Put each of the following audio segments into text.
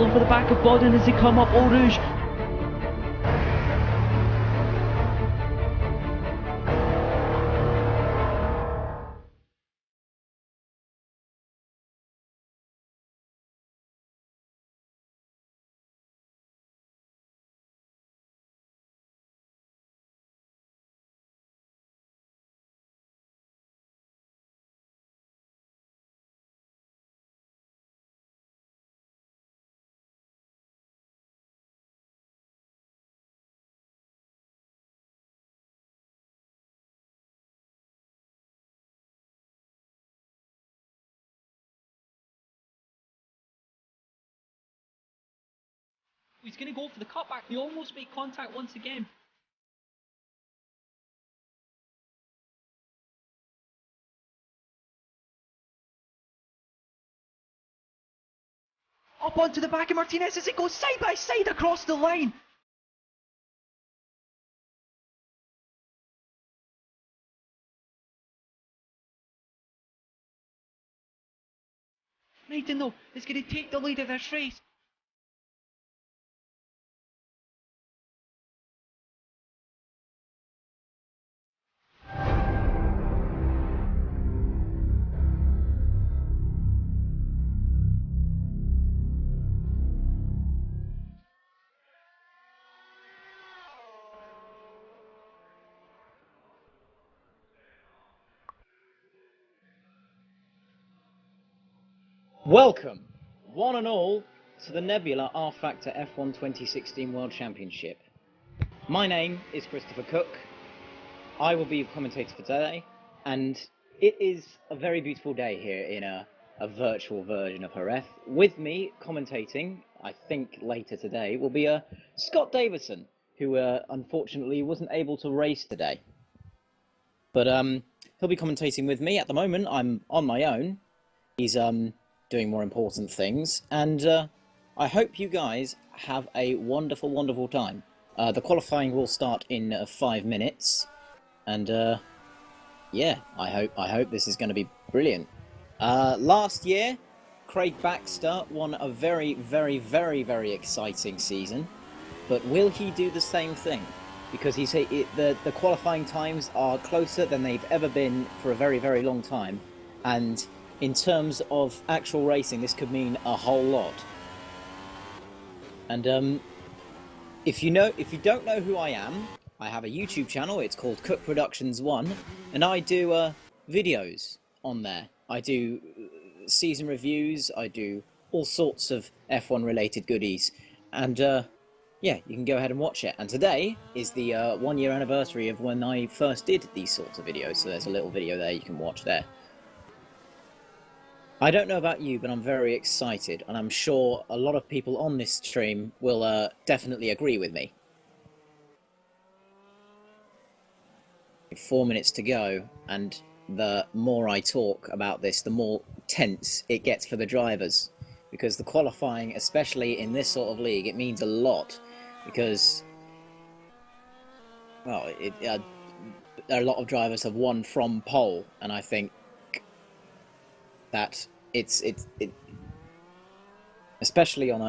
going for the back of Bodden as they come up Eau Rouge. He's going to go for the cutback. They almost make contact once again. Up onto the back of Martinez as it goes side by side across the line. Nathan though is going to take the lead of this race. Welcome, one and all, to the Nebula rFactor F1 2016 World Championship. My name is Christopher Cook. I will be your commentator for today, and it is a very beautiful day here in a virtual version of Jerez. With me commentating, I think later today, will be Scott Davison, who unfortunately wasn't able to race today. But he'll be commentating with me. At the moment, I'm on my own. He's doing more important things, and I hope you guys have a wonderful, wonderful time. The qualifying will start in 5 minutes, and yeah, I hope this is going to be brilliant. Last year, Craig Baxter won a very, very, very, very exciting season, but will he do the same thing? Because the qualifying times are closer than they've ever been for a very, very long time, and in terms of actual racing, this could mean a whole lot. And if you don't know who I am, I have a YouTube channel. It's called Cook Productions 1, and I do videos on there. I do season reviews. I do all sorts of F1 related goodies, and yeah, you can go ahead and watch it. And today is the 1 year anniversary of when I first did these sorts of videos. So there's a little video there you can watch there. I don't know about you, but I'm very excited, and I'm sure a lot of people on this stream will definitely agree with me. 4 minutes to go, and the more I talk about this, the more tense it gets for the drivers, because the qualifying, especially in this sort of league, it means a lot, because, well, a lot of drivers have won from pole, and I think that it's especially on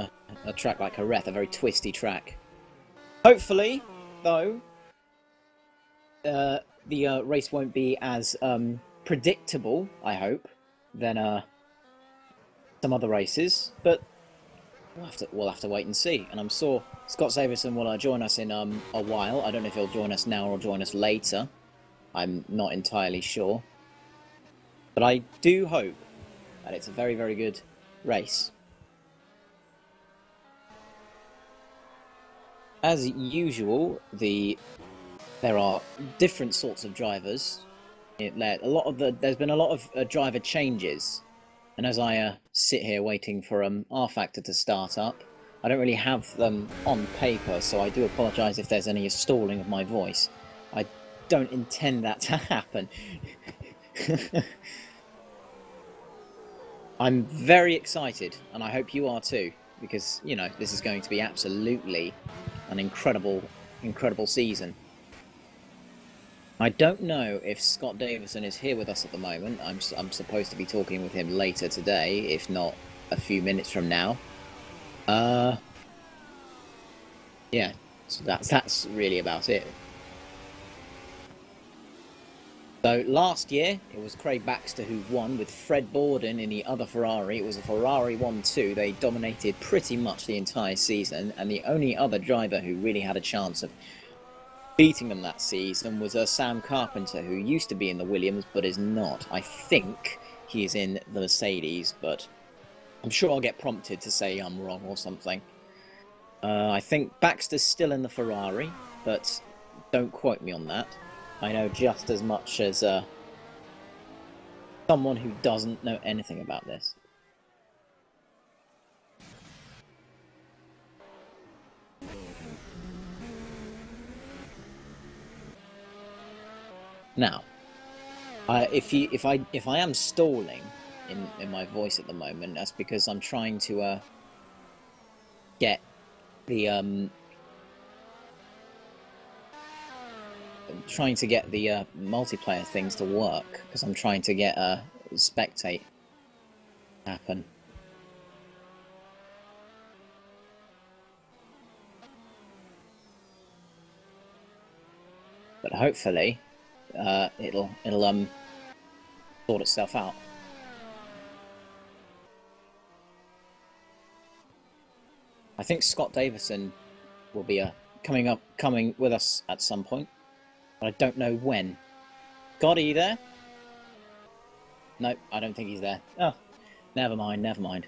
a track like Jerez, a very twisty track. Hopefully, though, the race won't be as predictable, I hope, than some other races, but we'll have to wait and see. And I'm sure Scott Davison will join us in a while. I don't know if he'll join us now or join us later. I'm not entirely sure. But I do hope that it's a very, very good race. As usual, there are different sorts of drivers. There's been a lot of driver changes, and as I sit here waiting for rFactor to start up, I don't really have them on paper, so I do apologise if there's any stalling of my voice. I don't intend that to happen. I'm very excited, and I hope you are too, because, you know, this is going to be absolutely an incredible, incredible season. I don't know if Scott Davison is here with us at the moment. I'm supposed to be talking with him later today, if not a few minutes from now. Yeah, so that's really about it. So last year, it was Craig Baxter who won with Fred Borden in the other Ferrari. It was a Ferrari 1-2. They dominated pretty much the entire season, and the only other driver who really had a chance of beating them that season was Sam Carpenter, who used to be in the Williams but is not. I think he is in the Mercedes, but I'm sure I'll get prompted to say I'm wrong or something. I think Baxter's still in the Ferrari, but don't quote me on that. I know just as much as someone who doesn't know anything about this. Now, if I am stalling in my voice at the moment, that's because I'm trying to get the multiplayer things to work, because I'm trying to get spectate happen. But hopefully it'll sort itself out. I think Scott Davison will be coming with us at some point, but I don't know when. Scott, are you there? Nope, I don't think he's there. Oh, never mind, never mind.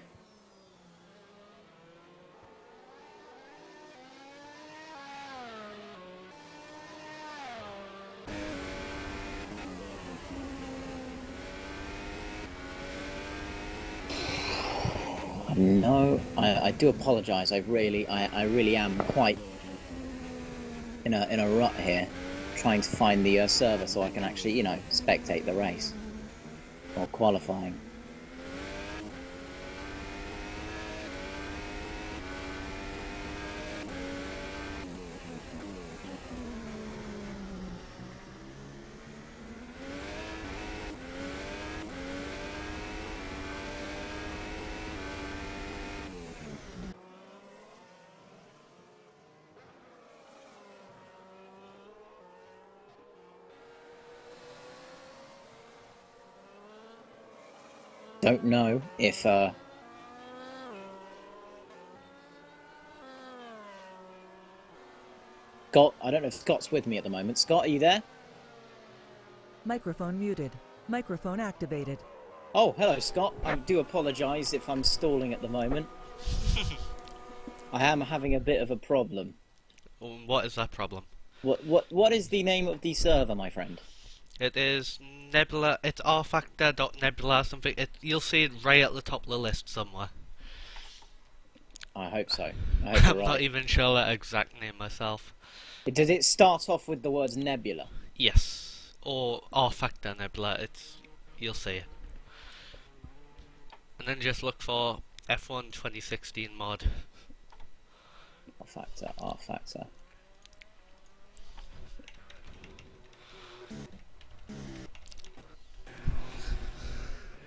No, I do apologise. I really am quite in a rut here, trying to find the server so I can actually, you know, spectate the race or qualifying. Don't know if Scott, I don't know if Scott's with me at the moment. Scott, are you there? Microphone muted. Microphone activated. Oh, hello, Scott. I do apologise if I'm stalling at the moment. I am having a bit of a problem. What is that problem? What is the name of the server, my friend? It is Nebula. It's rFactor.nebula something. You'll see it right at the top of the list somewhere. I hope so. I hope I'm you're not right. even sure that exact name myself. Did it start off with the words Nebula? Yes, or rFactor Nebula. You'll see it. And then just look for F1 2016 mod. rFactor.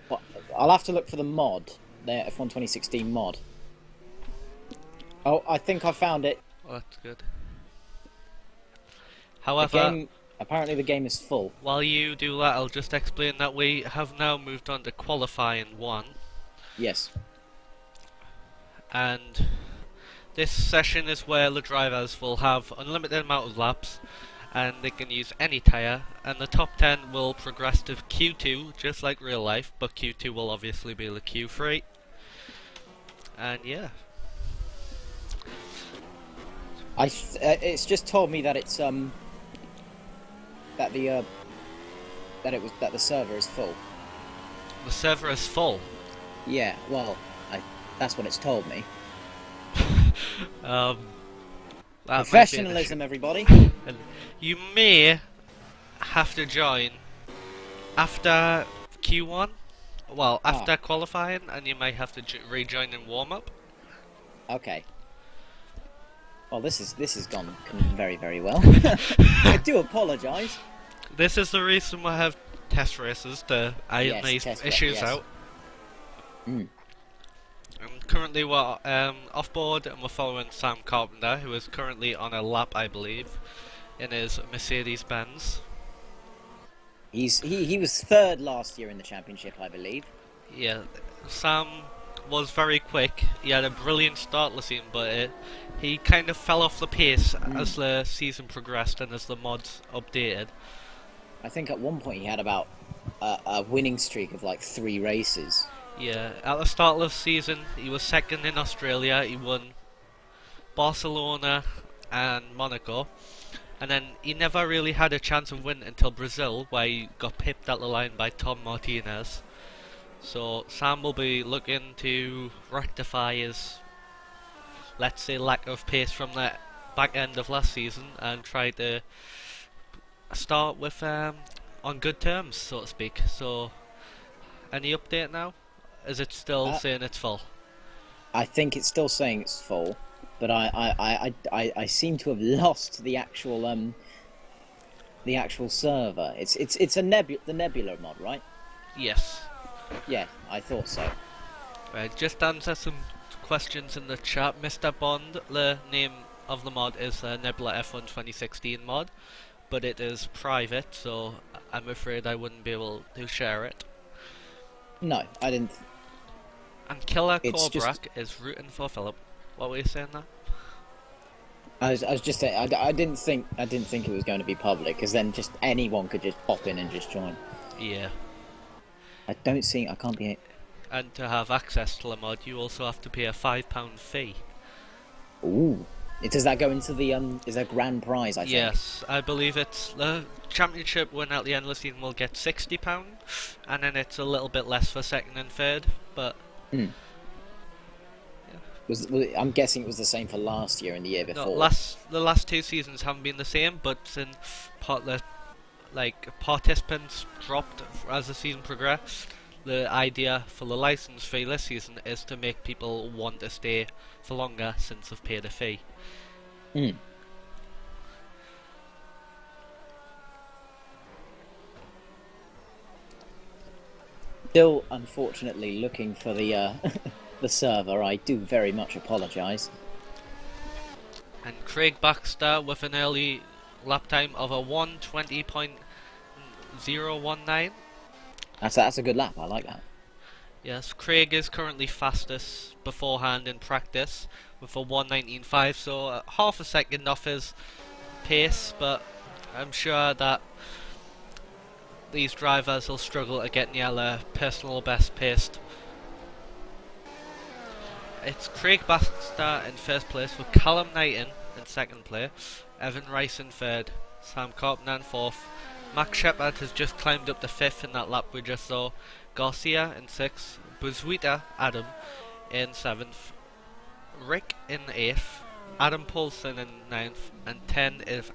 Well, I'll have to look for the mod, the F1 2016 mod. Oh, I think I found it. Oh, that's good. However, apparently the game is full. while you do that, I'll just explain that we have now moved on to qualifying 1. Yes. And this session is where the drivers will have unlimited amount of laps, and they can use any tyre, and the top 10 will progress to Q2, just like real life, but Q2 will obviously be the Q3. And yeah. It's just told me that it's that the server is full. The server is full. Yeah, well, that's what it's told me. That Professionalism, everybody. And you may have to join after Q1. Well, after qualifying, and you may have to rejoin in warm-up. Okay. Well, this has gone very, very well. I do apologise. This is the reason we have test races to iron these issues out. Mm. And currently we're off board and we're following Sam Carpenter, who is currently on a lap, I believe, in his Mercedes-Benz. He was third last year in the championship, I believe. Yeah, Sam was very quick. He had a brilliant start to the season, but he kind of fell off the pace as the season progressed and as the mods updated. I think at one point he had about a winning streak of like 3 races. Yeah, at the start of the season, he was second in Australia. He won Barcelona and Monaco. And then he never really had a chance of winning until Brazil, where he got pipped at the line by Tom Martinez. So Sam will be looking to rectify his, let's say, lack of pace from the back end of last season and try to start with on good terms, so to speak. So, any update now? Is it still saying it's full? I think it's still saying it's full, but I seem to have lost the actual server. It's the Nebula mod, right? Yes. Yeah, I thought so. Right, just answer some questions in the chat. Mr. Bond, the name of the mod is Nebula F1 2016 mod, but it is private, so I'm afraid I wouldn't be able to share it. No, I didn't. And Killer Korbrak is rooting for Philip. What were you saying there? I was just saying I didn't think it was going to be public, because then just anyone could just pop in and just join. Yeah. I can't be. And to have access to the mod, you also have to pay a £5 fee. Ooh. Does that go into the is there grand prize, I think? Yes, I believe it's the championship winner at the end of the season will get £60, and then it's a little bit less for second and third, but... Yeah. I'm guessing it was the same for last year and the year before. No, the last 2 seasons haven't been the same, but since participants dropped as the season progressed, the idea for the license fee this season is to make people want to stay for longer since they've paid a fee. Still, unfortunately, looking for the the server. I do very much apologise. And Craig Baxter with an early lap time of a 1:20.019. That's a good lap. I like that. Yes, Craig is currently fastest beforehand in practice with a 1:19.5, so half a second off his pace, but I'm sure that these drivers will struggle to get near their personal best paced. It's Craig Baxter in first place with Callum Knighton in second place, Evan Rice in third, Sam Carpenter in fourth, Max Shepard has just climbed up to fifth in that lap we just saw, Garcia in sixth, Buzuita Adam in seventh, Rick in eighth, Adam Paulson in ninth, and 10th is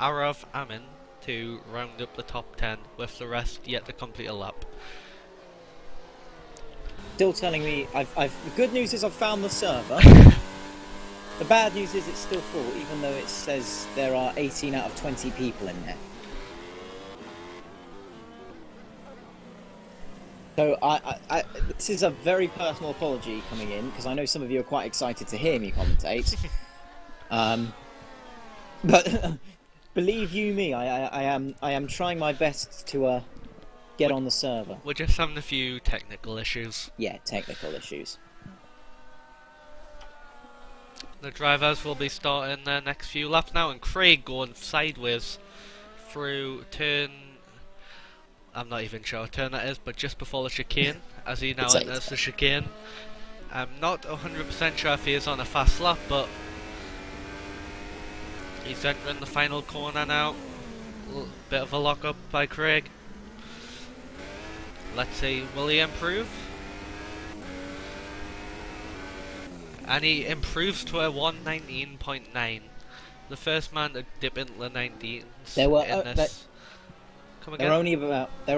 Arav Amin to round up the top 10, with the rest yet to complete a lap. Still telling me the good news is I've found the server. The bad news is it's still full, even though it says there are 18 out of 20 people in there. So this is a very personal apology coming in, because I know some of you are quite excited to hear me commentate. But believe you me, I am trying my best to get on the server. We're just having a few technical issues. Yeah, technical issues. The drivers will be starting their next few laps now, and Craig going sideways through turn... I'm not even sure what turn that is, but just before the chicane, as he now enters the chicane. I'm not 100% sure if he is on a fast lap, but he's entering the final corner now. Bit of a lock-up by Craig. Let's see, will he improve? And he improves to a 1:19.9. The first man to dip into the 19s. There were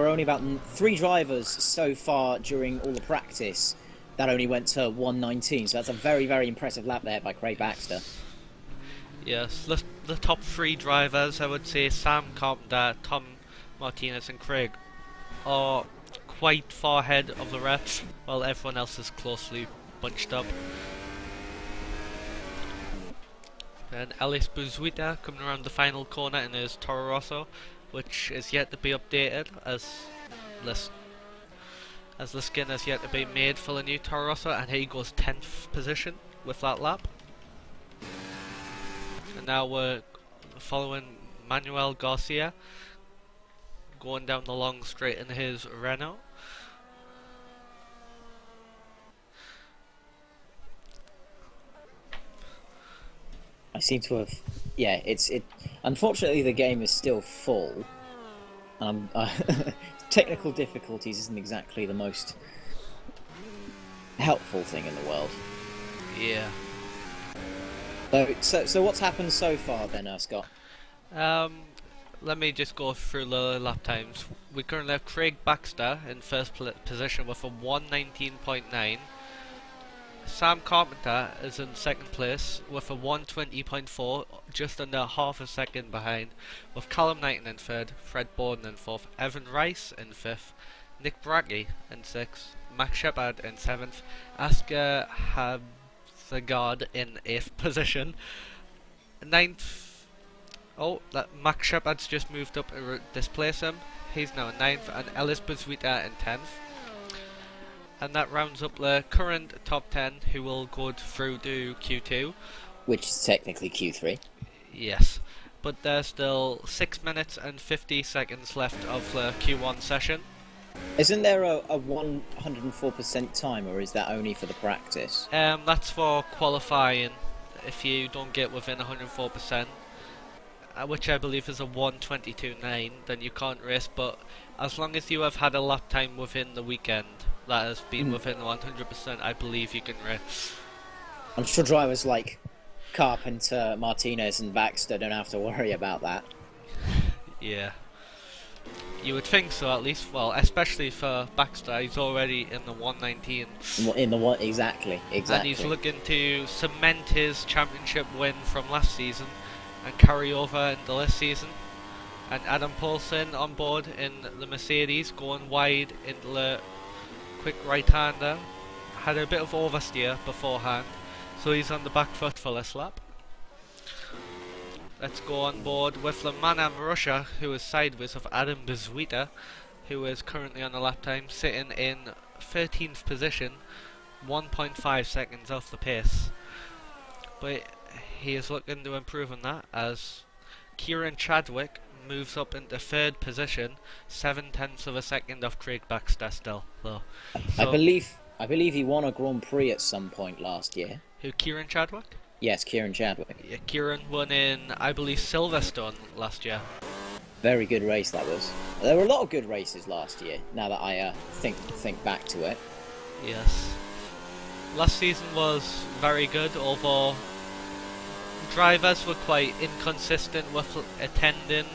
only about 3 drivers so far during all the practice that only went to 1:19. So that's a very, very impressive lap there by Craig Baxter. Yes, the top 3 drivers, I would say Sam Carpenter, Tom Martinez and Craig, are quite far ahead of the rest, while everyone else is closely bunched up. And Alice Buzuita coming around the final corner in his Toro Rosso, which is yet to be updated as the skin has yet to be made for the new Toro Rosso, and he goes 10th position with that lap. And now we're following Manuel Garcia going down the long straight in his Renault. I seem to have, yeah. Unfortunately, the game is still full. Technical difficulties isn't exactly the most helpful thing in the world. Yeah. So what's happened so far then, Scott? Let me just go through the lap times. We currently have Craig Baxter in first position with a 1:19.9. Sam Carpenter is in second place with a 1:20.4, just under half a second behind, with Callum Knighton in third, Fred Borden in fourth, Evan Rice in fifth, Nick Brackley in sixth, Max Shepard in seventh, Asker Habsagard in eighth position, ninth. Oh, Max Shepard's just moved up to displace him. He's now in ninth, and Ellis Buzuita in 10th. And that rounds up the current top 10 who will go through to Q2. Which is technically Q3. Yes, but there's still 6 minutes and 50 seconds left of the Q1 session. Isn't there a 104% time, or is that only for the practice? That's for qualifying. If you don't get within 104%, which I believe is a 1:22.9, then you can't race. But as long as you have had a lap time within the weekend that has been within 100%, I believe you can race. I'm sure drivers like Carpenter, Martinez and Baxter don't have to worry about that. Yeah. You would think so, at least. Well, especially for Baxter, he's already in the 1:19. In the what? Exactly. And he's looking to cement his championship win from last season and carry over into this season. And Adam Paulson on board in the Mercedes, going wide into the quick right-hander. Had a bit of oversteer beforehand, so he's on the back foot for this lap. Let's go on board with the Manam Russia, who is sideways of Adam Buzuita, who is currently on the lap time, sitting in 13th position, 1.5 seconds off the pace. But he is looking to improve on that as Kieran Chadwick moves up into third position, 0.7 of a second off Craig Baxter still, though. So, I believe he won a Grand Prix at some point last year. Who, Kieran Chadwick? Yes, Kieran Chadwick. Yeah, Kieran won in, I believe, Silverstone last year. Very good race that was. There were a lot of good races last year, now that I think back to it. Yes. Last season was very good, although drivers were quite inconsistent with attending,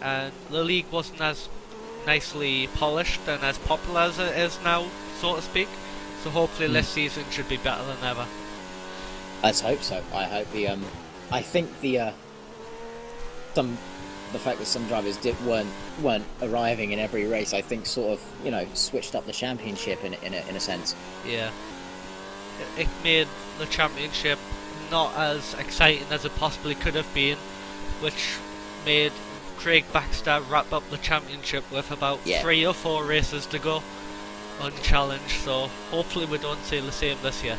and the league wasn't as nicely polished and as popular as it is now, so to speak. So hopefully this season should be better than ever. Let's hope so. I hope I think the fact that some drivers weren't arriving in every race, I think sort of switched up the championship in a sense. Yeah. It made the championship not as exciting as it possibly could have been, which made Craig Baxter wrap up the championship with about 3 or 4 races to go unchallenged, so hopefully we don't see the same this year.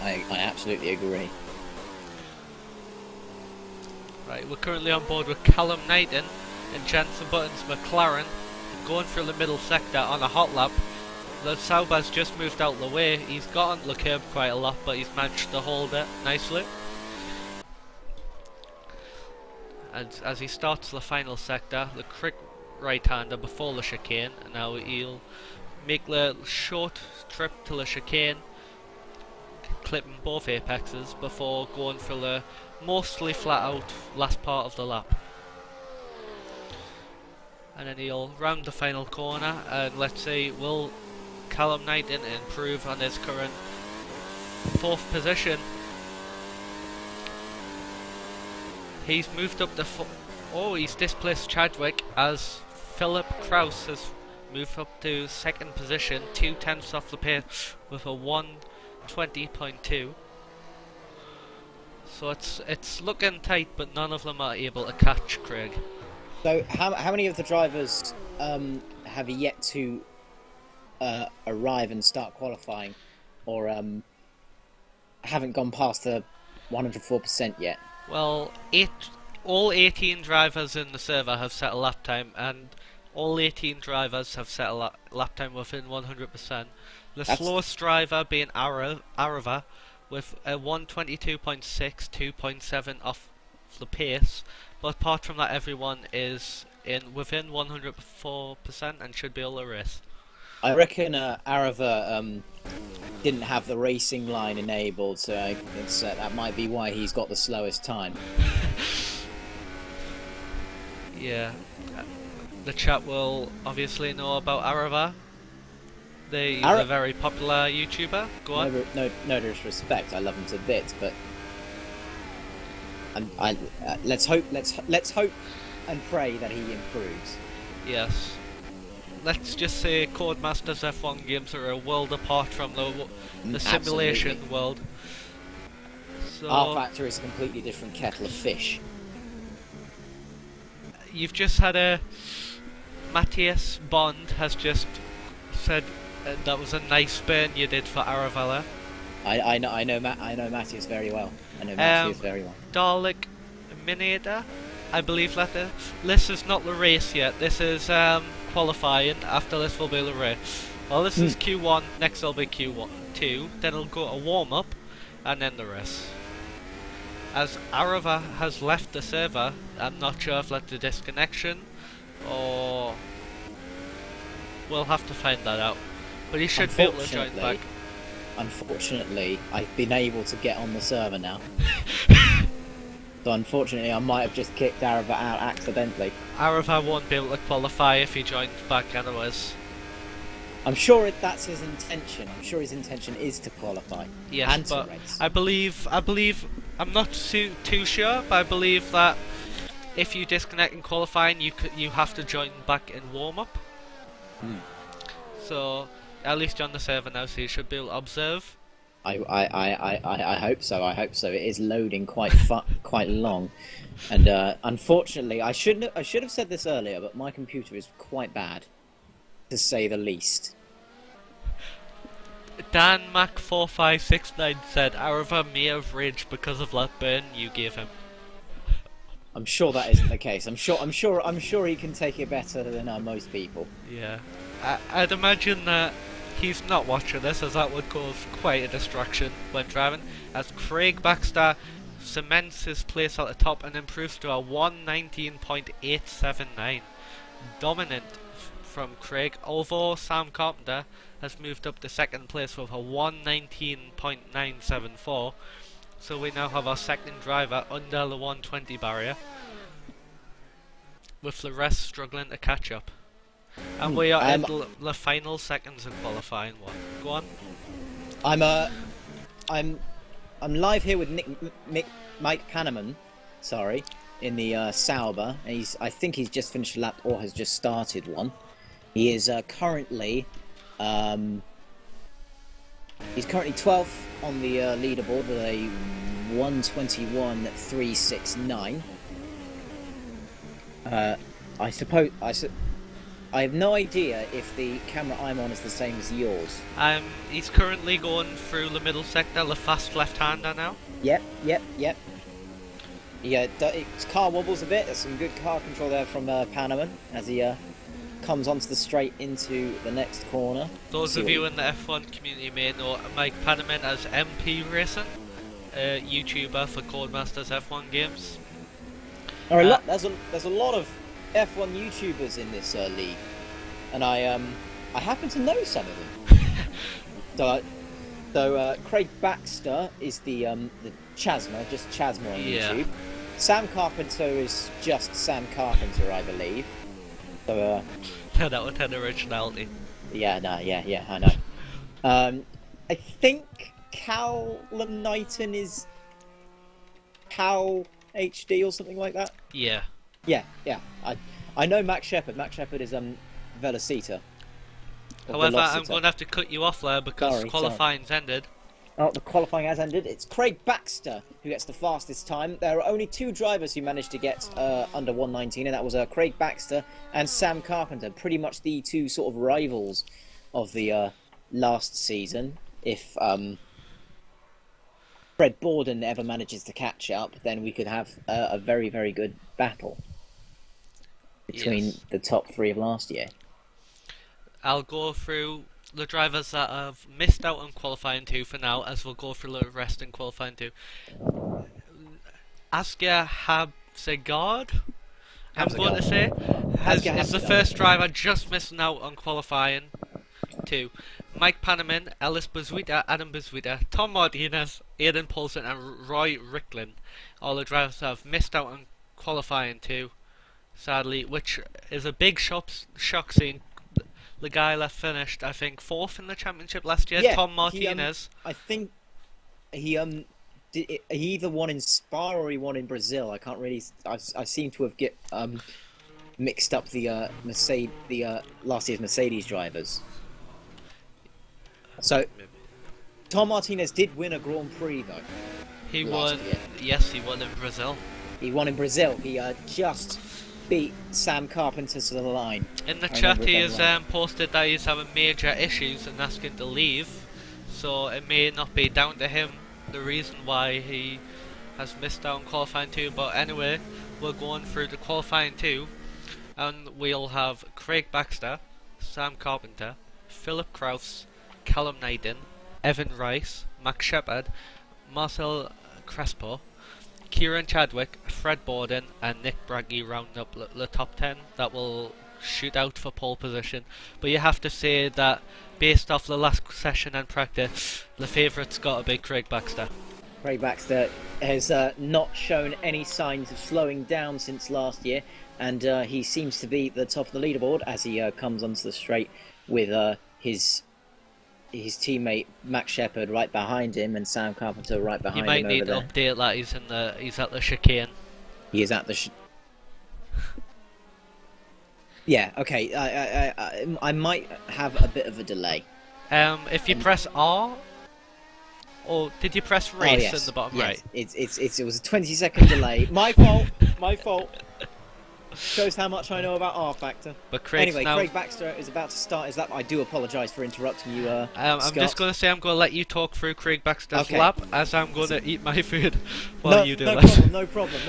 I absolutely agree. Right, we're currently on board with Callum Knighton and Jenson Button's McLaren going through the middle sector on a hot lap. The Sauber's just moved out of the way. He's got onto the curb quite a lot, but he's managed to hold it nicely. And as he starts the final sector, the quick right-hander before the chicane, and now he'll make the short trip to the chicane, clipping both apexes before going for the mostly flat out last part of the lap. And then he'll round the final corner, and let's see, will Callum Knighton improve on his current 4th position? He's moved up to he's displaced Chadwick as Philip Kraus has move up to second position, 2/10 off the pace with a 1:20.2. So it's looking tight, but none of them are able to catch Craig. So how many of the drivers have yet to arrive and start qualifying, or haven't gone past the 104% yet? Well, all 18 drivers in the server have set a lap time, and all 18 drivers have set a lap time within 100%. The slowest driver being Arava with a 1:22.6, 2.7 off the pace. But apart from that, everyone is within 104% and should be able to race. I reckon Arava didn't have the racing line enabled, so that might be why he's got the slowest time. Yeah, the chat will obviously know about Arava. He's a very popular YouTuber. Go on. No disrespect, I love him to bits, but let's hope and pray that he improves. Yes. Let's just say Codemasters F1 games are a world apart from the simulation world. So rFactor is a completely different kettle of fish. You've just had Matthias Bond has just said that was a nice burn you did for Aravella. I know Matthias very well. I know Matthias very well. Dalek Minada, I believe that this is not the race yet. This is qualifying. After this will be the race. Well, this is Q1. Next will be Q2. Then it'll go to warm up, and then the race. As Arava has left the server, I'm not sure if that's a disconnection or we'll have to find that out. But he should be able to join back. Unfortunately, I've been able to get on the server now. So unfortunately, I might have just kicked Arava out accidentally. Arava won't be able to qualify if he joins back anyways. I'm sure that's his intention. I'm sure his intention is to qualify. Yes, and but to race. I believe, I'm not too sure, but I believe that if you disconnect in qualifying, you have to join back in warm-up. So, at least you're on the server now, so you should be able to observe. I hope so. I hope so. It is loading quite long, and unfortunately, I should have said this earlier, but my computer is quite bad, to say the least. Dan Mac 4569 said Arava may have raged because of that burn you gave him. I'm sure that isn't the case. I'm sure he can take it better than most people. Yeah, I'd imagine that he's not watching this, as that would cause quite a distraction when driving. As Craig Baxter cements his place at the top and improves to a 1:19.879, dominant from Craig. Although Sam Carpenter has moved up to second place with a 1:19.974. So we now have our second driver under the 120 barrier, with the rest struggling to catch up. And we are in the final seconds in qualifying one. Go on. I'm live here with Mike Panneman, in the Sauber. And I think he's just finished a lap or has just started one. He is currently he's currently 12th on the leaderboard with a 1:21.369. I have no idea if the camera I'm on is the same as yours. He's currently going through the middle sector, the fast left-hander now. Yep. Yeah, his car wobbles a bit. There's some good car control there from Panneman as he comes onto the straight into the next corner. Those of you in the F1 community may know Mike Panneman as MP Racing, a YouTuber for Codemasters F1 games. There's a lot of F1 YouTubers in this league, and I happen to know some of them. So Craig Baxter is the Chasma, just Chasma on YouTube. Sam Carpenter is just Sam Carpenter, I believe. So that would have originality. Yeah, I know. I think Callum Knighton is Cal HD or something like that. Yeah. Yeah. I know Max Shepard. Max Shepard is Velocita. However, I'm going to have to cut you off there because qualifying's ended. Oh, the qualifying has ended. It's Craig Baxter who gets the fastest time. There are only 2 drivers who managed to get under 1:19, and that was Craig Baxter and Sam Carpenter. Pretty much the 2 sort of rivals of the last season. If Fred Borden ever manages to catch up, then we could have a very, very good battle between the top 3 of last year. I'll go through the drivers that have missed out on qualifying 2 for now, as we'll go through the rest in qualifying 2. Asger Habsegard, I'm going to say, is the first driver just missing out on qualifying 2. Mike Panaman, Ellis Bezuita, Adam Bezuita, Tom Martinez, Aidan Paulson and Roy Ricklin. All the drivers that have missed out on qualifying 2, sadly, which is a big shock seeing the guy that finished, I think, 4th in the championship last year, Tom Martinez. I think he he either won in Spa or he won in Brazil. I can't really. I seem to have mixed up the last year's Mercedes drivers. So Tom Martinez did win a Grand Prix though. He won. Yes, he won in Brazil. He won in Brazil. He just beat Sam Carpenter to the line. In the chat, he has posted that he's having major issues and asking to leave, so it may not be down to him the reason why he has missed out on qualifying 2. But anyway, we're going through the qualifying 2, and we'll have Craig Baxter, Sam Carpenter, Philip Kraus, Callum Naden, Evan Rice, Max Shepard, Marcel Crespo, Kieran Chadwick, Fred Borden and Nick Braggy round up the top 10 that will shoot out for pole position. But you have to say that based off the last session and practice, the favourite's got to be Craig Baxter. Craig Baxter has not shown any signs of slowing down since last year, and he seems to be the top of the leaderboard as he comes onto the straight with his teammate Max Shepard right behind him and Sam Carpenter right behind him. You might need to update that he's at the chicane. He is at the yeah, okay. I might have a bit of a delay. If you press R, or did you press race in the bottom right? It was a 20-second delay. My fault. Shows how much I know about rFactor. But Craig Baxter is about to start. I do apologise for interrupting you, I'm Scott. just going to say I'm going to let you talk through Craig Baxter's lap, as I'm going to eat my food while you do that. No problem.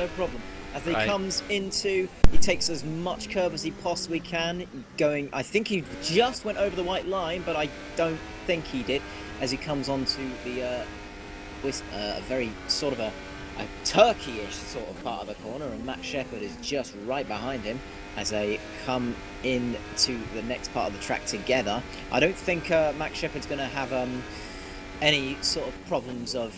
As he comes into, he takes as much curb as he possibly can. I think he just went over the white line, but I don't think he did. As he comes onto the a very sort of a turkey-ish sort of part of the corner, and Max Shepard is just right behind him as they come into the next part of the track together. I don't think Max Shepard's going to have any sort of problems of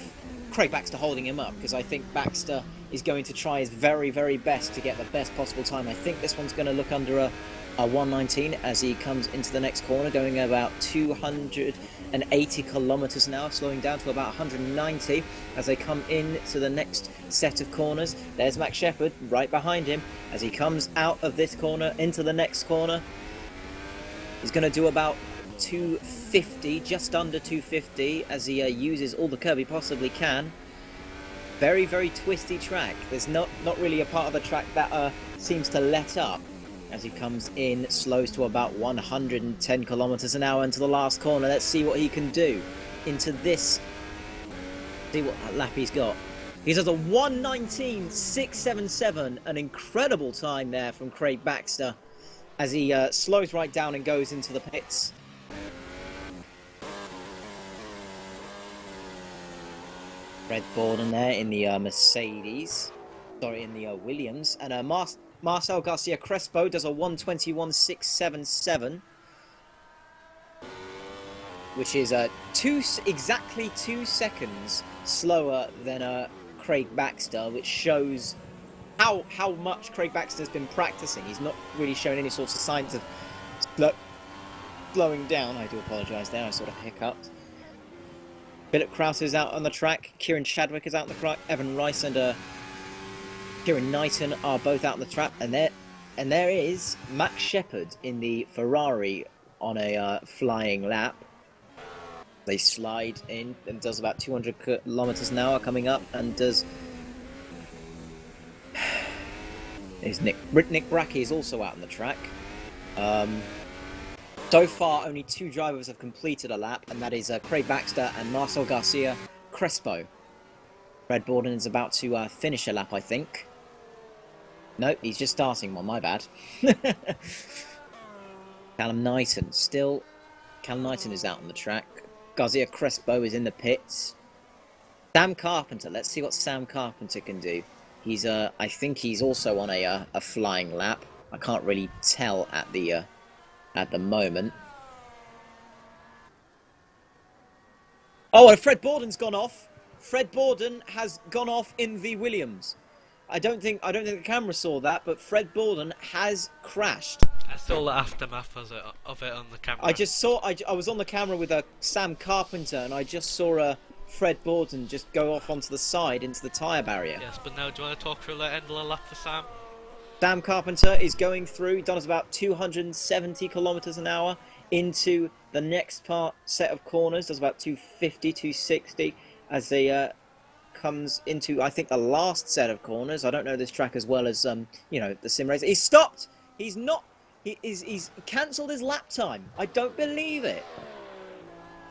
Craig Baxter holding him up, because I think Baxter is going to try his very, very best to get the best possible time. I think this one's going to look under a 1:19 as he comes into the next corner, going about 280 kilometers an hour, slowing down to about 190 as they come in to the next set of corners. There's Max Shepard right behind him as he comes out of this corner into the next corner. He's going to do about 250, just under 250, as he uses all the curb he possibly can. Very, very twisty track. There's not really a part of the track that seems to let up. As he comes in, slows to about 110 kilometers an hour into the last corner. Let's see what he can do into this. See what lap he's got. He does a 1:19.677, an incredible time there from Craig Baxter as he slows right down and goes into the pits. Fred Borden there in the Mercedes. Sorry, in the Williams. And Marcel Garcia Crespo does a 1:21.677, which is exactly 2 seconds slower than Craig Baxter, which shows how much Craig Baxter's been practicing. He's not really shown any sorts of signs of slowing down. I do apologise there, I sort of hiccuped. Philip Kraus is out on the track. Kieran Chadwick is out on the track. Evan Rice and Kieran Knighton are both out on the track. And there is Max Shepard in the Ferrari on a flying lap. They slide in and does about 200 kilometers an hour coming up, and does. Is Nick Brackey is also out on the track. So far, only 2 drivers have completed a lap, and that is Craig Baxter and Marcel Garcia Crespo. Fred Borden is about to finish a lap, I think. No, he's just starting one, my bad. Callum Knighton is out on the track. Garcia Crespo is in the pits. Sam Carpenter, let's see what Sam Carpenter can do. He's I think he's also on a flying lap. I can't really tell at the moment. Oh, and Fred Borden's gone off. Fred Borden has gone off in the Williams. I don't think the camera saw that, but Fred Borden has crashed. I saw the aftermath of it on the camera. I just saw. I was on the camera with Sam Carpenter, and I just saw Fred Borden just go off onto the side into the tyre barrier. Yes, but now do you want to talk through the end of the lap for Sam? Sam Carpenter is going through. Does about 270 kilometers an hour into the next set of corners. Does about 250, 260 as they comes into, I think, the last set of corners. I don't know this track as well as the sim race. He's stopped. He's not. He's cancelled his lap time. I don't believe it.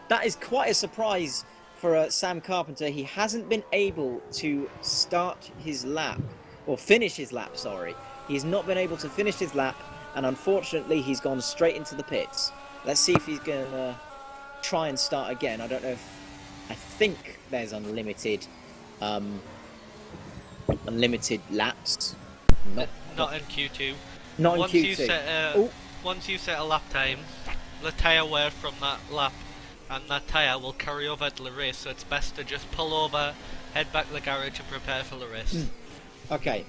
That is quite a surprise for Sam Carpenter. He hasn't been able to start his lap, or finish his lap, sorry. He's not been able to finish his lap, and unfortunately he's gone straight into the pits. Let's see if he's going to try and start again. I don't know if... I think there's unlimited laps. Not in Q2. Not in Q2. Once you set a lap time, the tyre wear from that lap and that tyre will carry over to the race, so it's best to just pull over, head back to the garage and prepare for the race. Okay,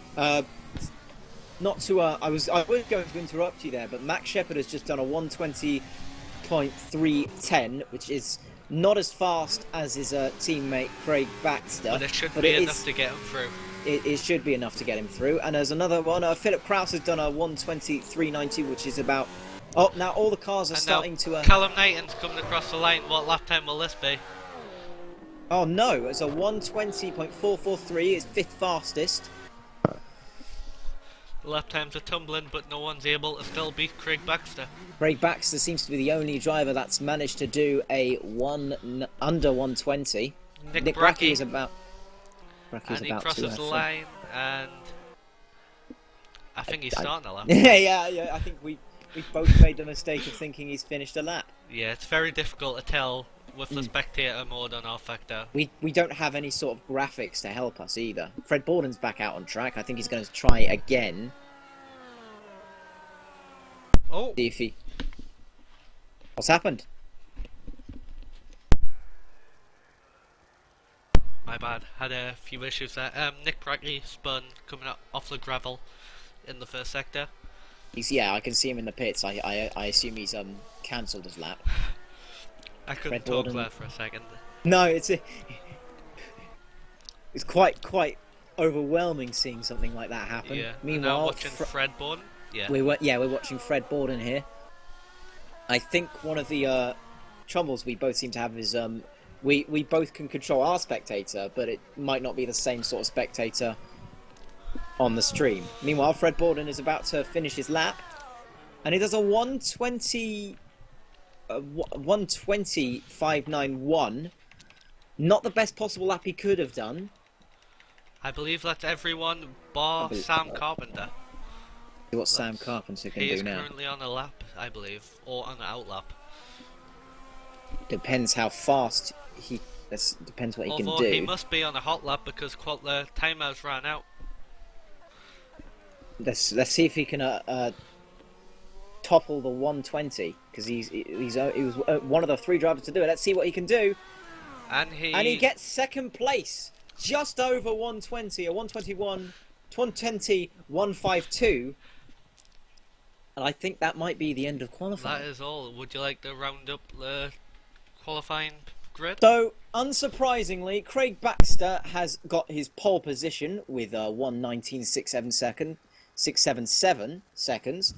not to, I was going to interrupt you there, but Max Shepard has just done a 120.310, which is not as fast as his teammate Craig Baxter. But it should be enough to get him through. It should be enough to get him through. And there's another one, Philip Krause has done a 120.390, which is about... Oh, now all the cars are starting to... Callum Knighton's coming across the line. What lap time will this be? Oh no, it's a 120.443, it's 5th fastest. The lap times are tumbling, but no one's able to still beat Craig Baxter. Craig Baxter seems to be the only driver that's managed to do a under 120. Nick Brackey is about... And he crosses the line, and I think he's starting a lap. yeah, I think we both made the mistake of thinking he's finished a lap. Yeah, it's very difficult to tell with the spectator mode on rFactor. We don't have any sort of graphics to help us either. Fred Borden's back out on track. I think he's going to try again. Oh! See if he... What's happened? My bad. Had a few issues there. Nick Brackey spun coming off the gravel in the first sector. Yeah, I can see him in the pits. I assume he's cancelled his lap. I couldn't talk there for a second. No, it's quite overwhelming seeing something like that happen. Yeah. Meanwhile, now watching Fred Borden. Yeah. We're watching Fred Borden here. I think one of the troubles we both seem to have is we both can control our spectator, but it might not be the same sort of spectator on the stream. Meanwhile, Fred Borden is about to finish his lap, and he does a 120.591. Not the best possible lap he could have done. I believe that's everyone bar Sam Carpenter. See what Sam Carpenter can do now. He is currently on a lap, I believe, or on an out lap. Depends how fast he... Depends what he can do. Although he must be on a hot lap because the timeout's ran out. Let's see if he can topple the 120, because he was one of the 3 drivers to do it. Let's see what he can do. And he gets second place, just over 120, a 120.152. And I think that might be the end of qualifying. That is all. Would you like to round up the qualifying grid? So, unsurprisingly, Craig Baxter has got his pole position with 1:19.677 seconds.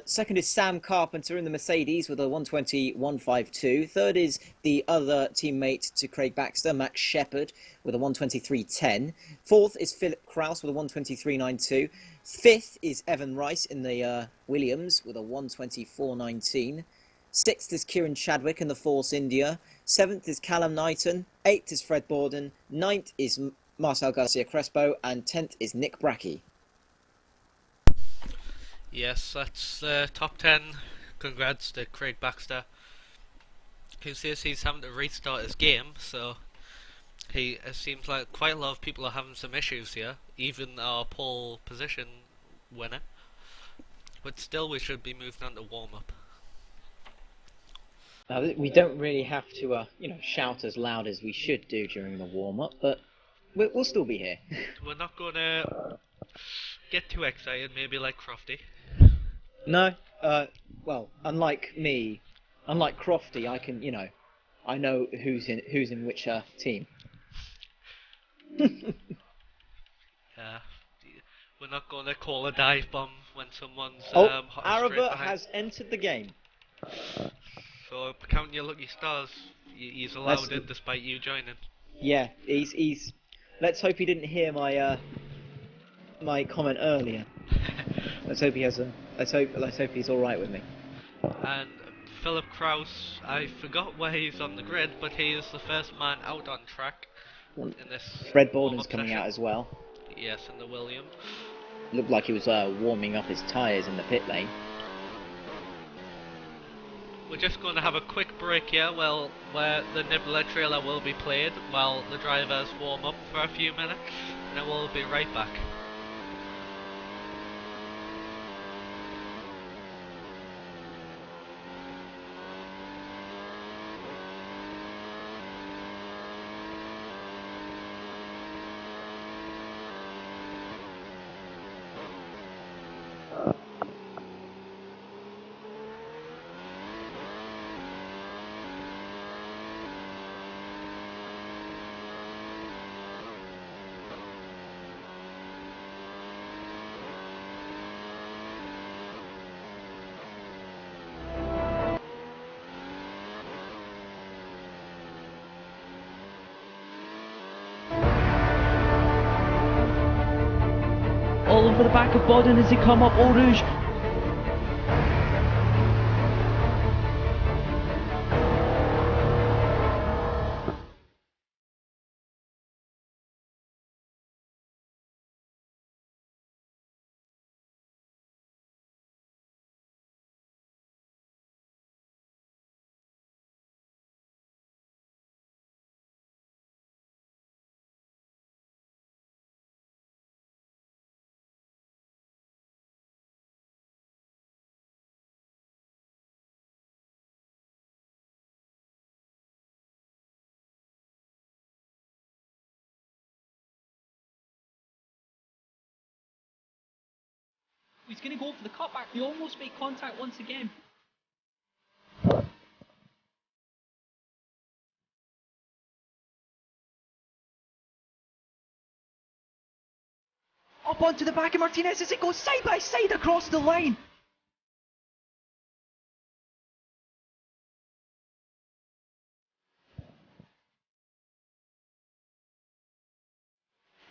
Second is Sam Carpenter in the Mercedes with a 120.152. Third is the other teammate to Craig Baxter, Max Shepard, with a 123.10. Fourth is Philip Kraus with a 123.92. Fifth is Evan Rice in the Williams with a 124.19. Sixth is Kieran Chadwick in the Force India. Seventh is Callum Knighton. Eighth is Fred Borden. Ninth is Marcel Garcia Crespo. And 10th is Nick Brackey. Yes, that's top 10. Congrats to Craig Baxter, who says he's having to restart his game, so it seems like quite a lot of people are having some issues here, even our pole position winner. But still, we should be moving on to warm-up. Now, we don't really have to, shout as loud as we should do during the warm-up, but we'll still be here. We're not going to get too excited, maybe like Crofty. No, well, unlike me, unlike Crofty, I can, I know who's in which team. We're not going to call a dive bomb when someone's Araba has entered the game. So count your lucky stars. He's allowed in despite you joining. Yeah, he's. Let's hope he didn't hear my my comment earlier. Let's hope he has a. Let's hope he's all right with me. And Philip Kraus, I forgot where he's on the grid, but he is the first man out on track in this. Fred Borden's coming out as well. Yes, in the Williams. Looked like he was warming up his tyres in the pit lane. We're just going to have a quick break here, where the Nebula trailer will be played while the drivers warm up for a few minutes, and then we'll be right back. All over the back of Bodden as he come up Eau Rouge. He's going to go for the cutback. He almost made contact once again. Up onto the back of Martinez as it goes side by side across the line.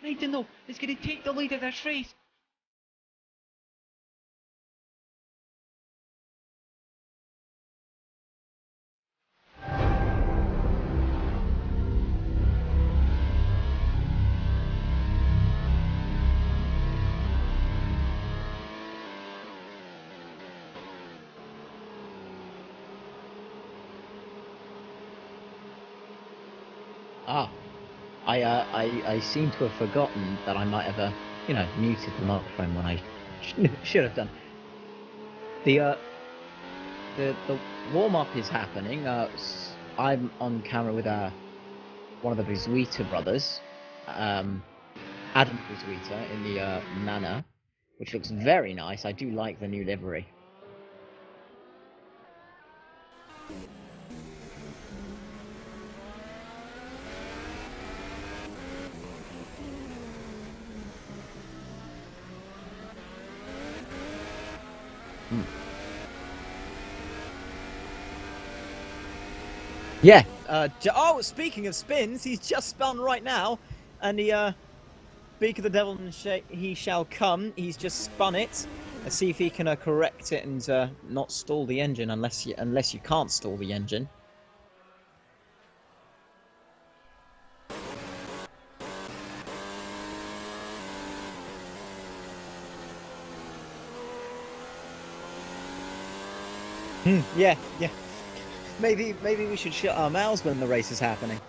Knighton though is going to take the lead of this race. I seem to have forgotten that I might have, muted the microphone when I should have done. The warm-up is happening. I'm on camera with one of the Buzwita brothers, Adam Buzwita, in the Nana, which looks very nice. I do like the new livery. Yeah. Oh, speaking of spins, he's just spun right now, and the beak of the devil he shall come. He's just spun it. Let's see if he can correct it and not stall the engine, unless you can't stall the engine. Yeah. Maybe we should shut our mouths when the race is happening.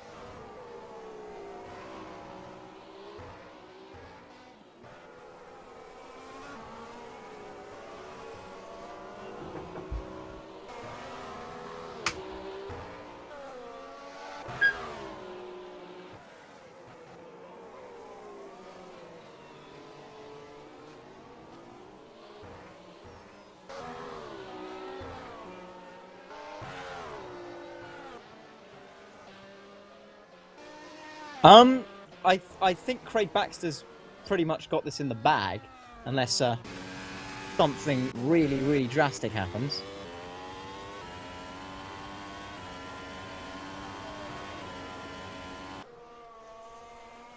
I think Craig Baxter's pretty much got this in the bag, unless something really drastic happens.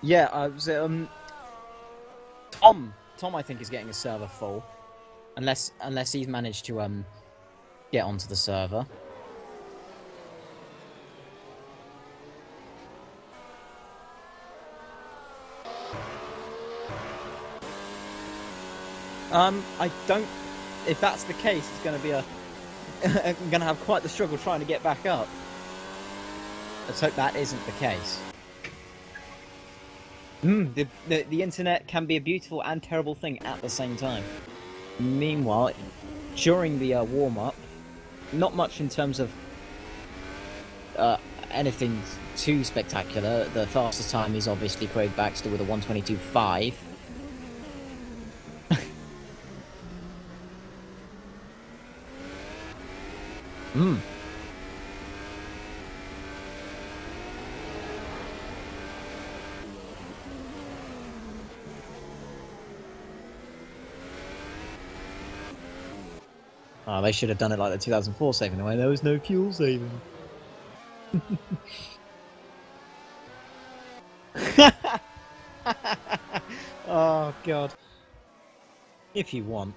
Yeah, Tom I think is getting his server full, unless he's managed to get onto the server. I don't. If that's the case, it's going to be I'm going to have quite the struggle trying to get back up. Let's hope that isn't the case. The internet can be a beautiful and terrible thing at the same time. Meanwhile, during the warm-up, not much in terms of anything too spectacular. The fastest time is obviously Craig Baxter with a 1:22.5. Oh, they should have done it like the 2004 saving away. There was no fuel saving. Oh god. If you want.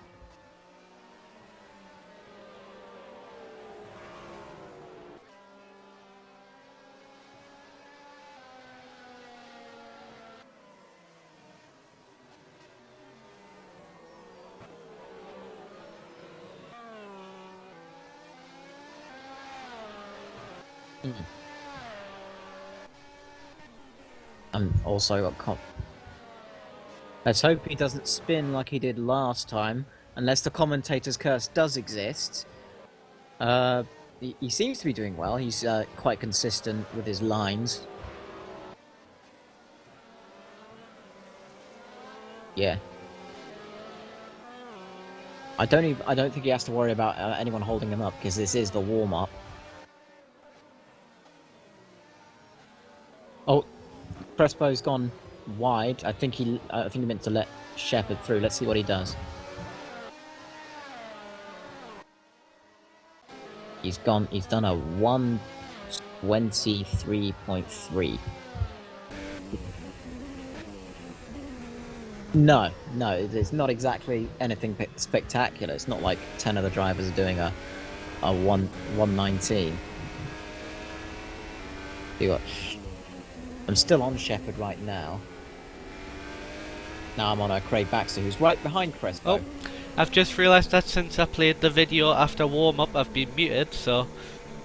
And also, let's hope he doesn't spin like he did last time, unless the commentator's curse does exist. He seems to be doing well. He's quite consistent with his lines. Yeah. I don't think he has to worry about anyone holding him up, because this is the warm-up. Oh, Crespo's gone wide. I think he meant to let Shepard through. Let's see what he does. He's done a 1:23.3. No, it's not exactly anything spectacular. It's not like 10 other drivers are doing a 1:19. You got. I'm still on Shepard right now. Now I'm on Craig Baxter, who's right behind Crespo. Oh, I've just realised that since I played the video after warm-up, I've been muted, so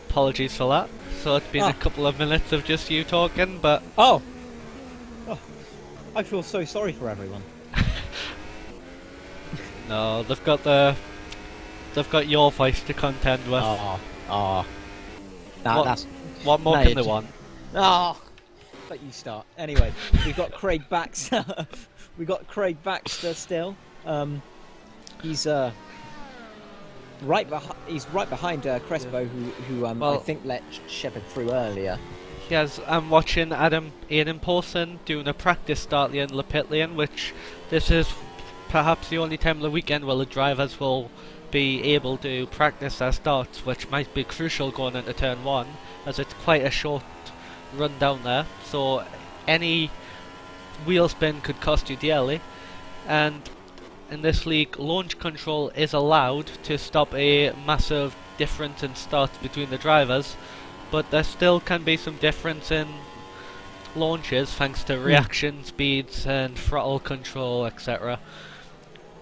apologies for that. So it's been a couple of minutes of just you talking, but... Oh! I feel so sorry for everyone. No, they've got your voice to contend with. That's... What more can they want? But you start. Anyway, we've got Craig Baxter. Still. He's right behind Crespo, who I think let Shepard through earlier. Yes, I'm watching Aiden Paulson doing a practice start lane, the pit lane, which this is perhaps the only time of the weekend where the drivers will be able to practice their starts, which might be crucial going into turn 1, as it's quite a short run down there, so any wheel spin could cost you dearly. And in this league, launch control is allowed to stop a massive difference in starts between the drivers, but there still can be some difference in launches thanks to reaction speeds and throttle control, etc.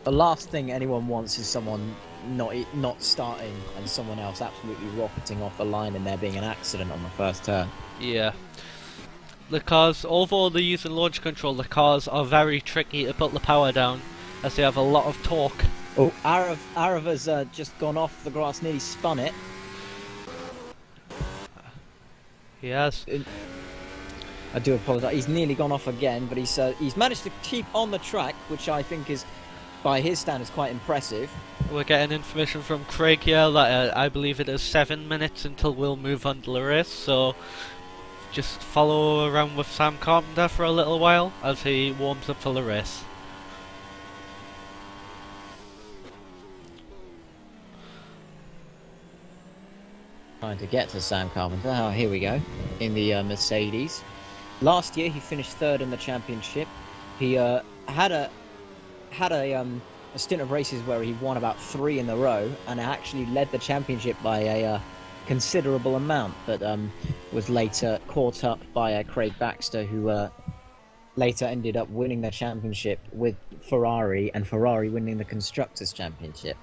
The last thing anyone wants is someone not starting and someone else absolutely rocketing off the line and there being an accident on the first turn. Yeah. The cars, although they're using launch control, the cars are very tricky to put the power down, as they have a lot of torque. Oh, Arav has just gone off the grass, nearly spun it. He has. I do apologise. He's nearly gone off again, but he's managed to keep on the track, which I think is, by his standards, quite impressive. We're getting information from Craig here that I believe it is 7 minutes until we'll move on to the race, so just follow around with Sam Carpenter for a little while as he warms up for the race. Trying to get to Sam Carpenter. Oh, here we go. In the Mercedes. Last year he finished third in the championship. He had a stint of races where he won about 3 in a row and actually led the championship by a considerable amount, but was later caught up by Craig Baxter, who later ended up winning the championship with Ferrari, and Ferrari winning the Constructors' Championship.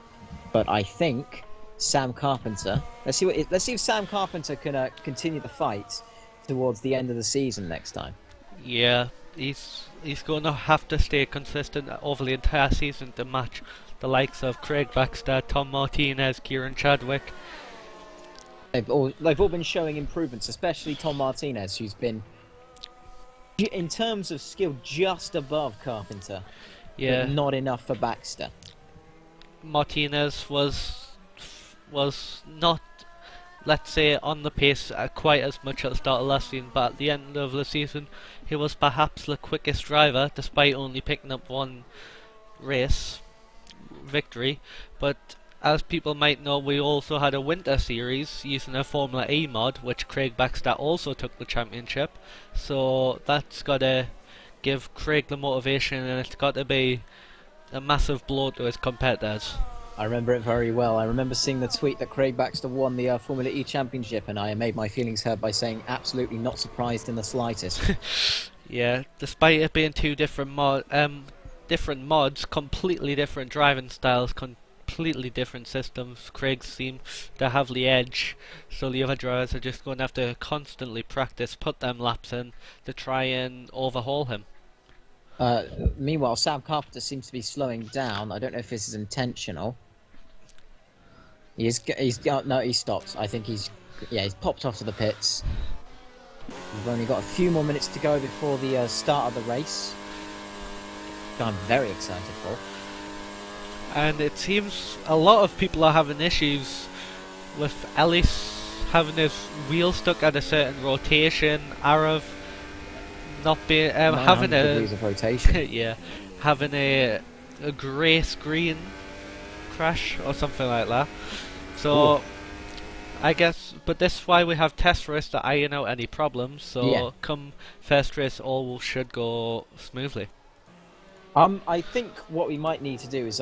But I think Sam Carpenter. Let's see if Sam Carpenter can continue the fight towards the end of the season next time. Yeah, he's going to have to stay consistent over the entire season to match the likes of Craig Baxter, Tom Martinez, Kieran Chadwick. They've all been showing improvements, especially Tom Martinez, who's been, in terms of skill, just above Carpenter. Yeah, but not enough for Baxter. Martinez was not, let's say, on the pace quite as much at the start of last season, but at the end of the season he was perhaps the quickest driver, despite only picking up 1 race victory. But as people might know, we also had a winter series using a Formula E mod, which Craig Baxter also took the championship, so that's got to give Craig the motivation, and it's got to be a massive blow to his competitors. I remember it very well. I remember seeing the tweet that Craig Baxter won the Formula E Championship, and I made my feelings heard by saying absolutely not surprised in the slightest. Yeah, despite it being 2 different mods, completely different driving styles, completely different systems, Craig seemed to have the edge, so the other drivers are just going to have to constantly practice, put them laps in to try and overhaul him. Meanwhile, Sam Carpenter seems to be slowing down. I don't know if this is intentional. No, he stopped. I think he's popped off to the pits. We've only got a few more minutes to go before the start of the race, which I'm very excited for. And it seems a lot of people are having issues with Ellis having his wheel stuck at a certain rotation, Arav not being having degrees of rotation. yeah, having a grey screen crash or something like that. So, ooh. I guess, but this is why we have test race to iron out any problems. So, yeah. Come first race, all should go smoothly. I think what we might need to do is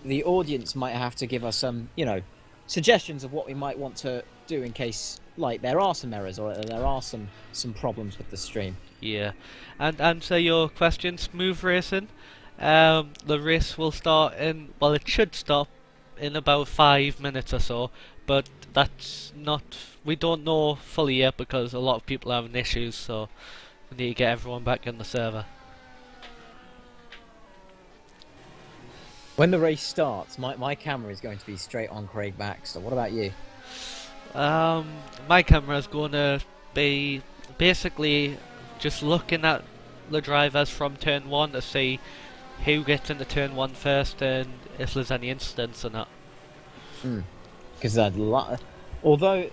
the audience might have to give us some, suggestions of what we might want to do in case, like, there are some errors or there are some problems with the stream. Yeah, and answer your question, smooth racing. The race will start it should stop in about 5 minutes or so, but that's not, we don't know fully yet because a lot of people are having issues, so we need to get everyone back in the server. When the race starts, my camera is going to be straight on Craig Baxter. What about you? My camera is going to be basically just looking at the drivers from turn 1 to see who gets into turn 1 first and if there's any incidents or not. Because although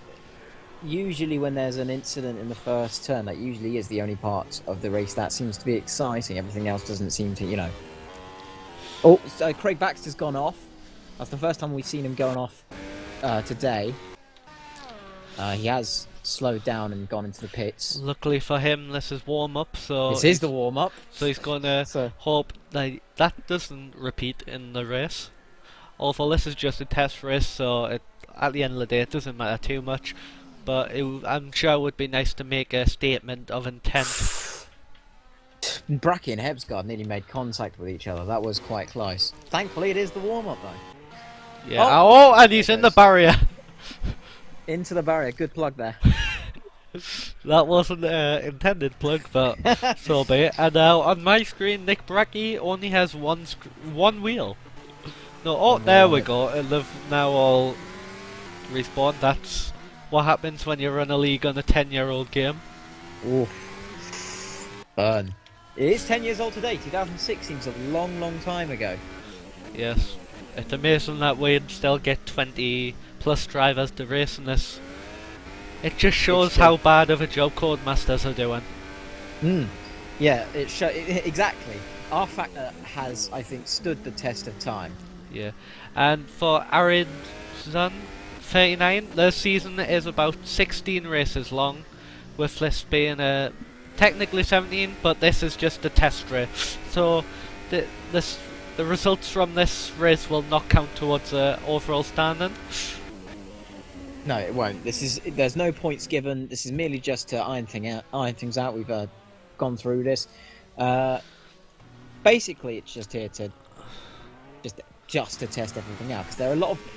usually when there's an incident in the first turn, that usually is the only part of the race that seems to be exciting. Everything else doesn't seem to, Oh, so Craig Baxter's gone off. That's the first time we've seen him going off today. He has slowed down and gone into the pits. Luckily for him, this is warm-up, so... This is the warm-up. So he's going to hope that doesn't repeat in the race. Although this is just a test race, so at the end of the day it doesn't matter too much. But I'm sure it would be nice to make a statement of intent. Bracky and Hebsgaard nearly made contact with each other. That was quite close. Thankfully, it is the warm-up, though. Yeah. Oh, and he's in the barrier. Into the barrier. Good plug there. That wasn't an intended plug, but so be it. And now on my screen, Nick Bracky only has one wheel. No, oh, there we go. And they've now all respawned. That's what happens when you run a league on a 10-year-old game. Oof. Burn. It is 10 years old today. 2006 seems a long, long time ago. Yes. It's amazing that we'd still get 20 plus drivers to race in this. It just shows how bad of a job Codemasters are doing. Yeah, exactly. rFactor has, I think, stood the test of time. Yeah. And for Arid's Son 39, their season is about 16 races long, with this being technically 17, but this is just a test race. So the results from this race will not count towards the overall standing. No, it won't. There's no points given. This is merely just to iron things out. We've gone through this. Basically, it's just here to just to test everything out, because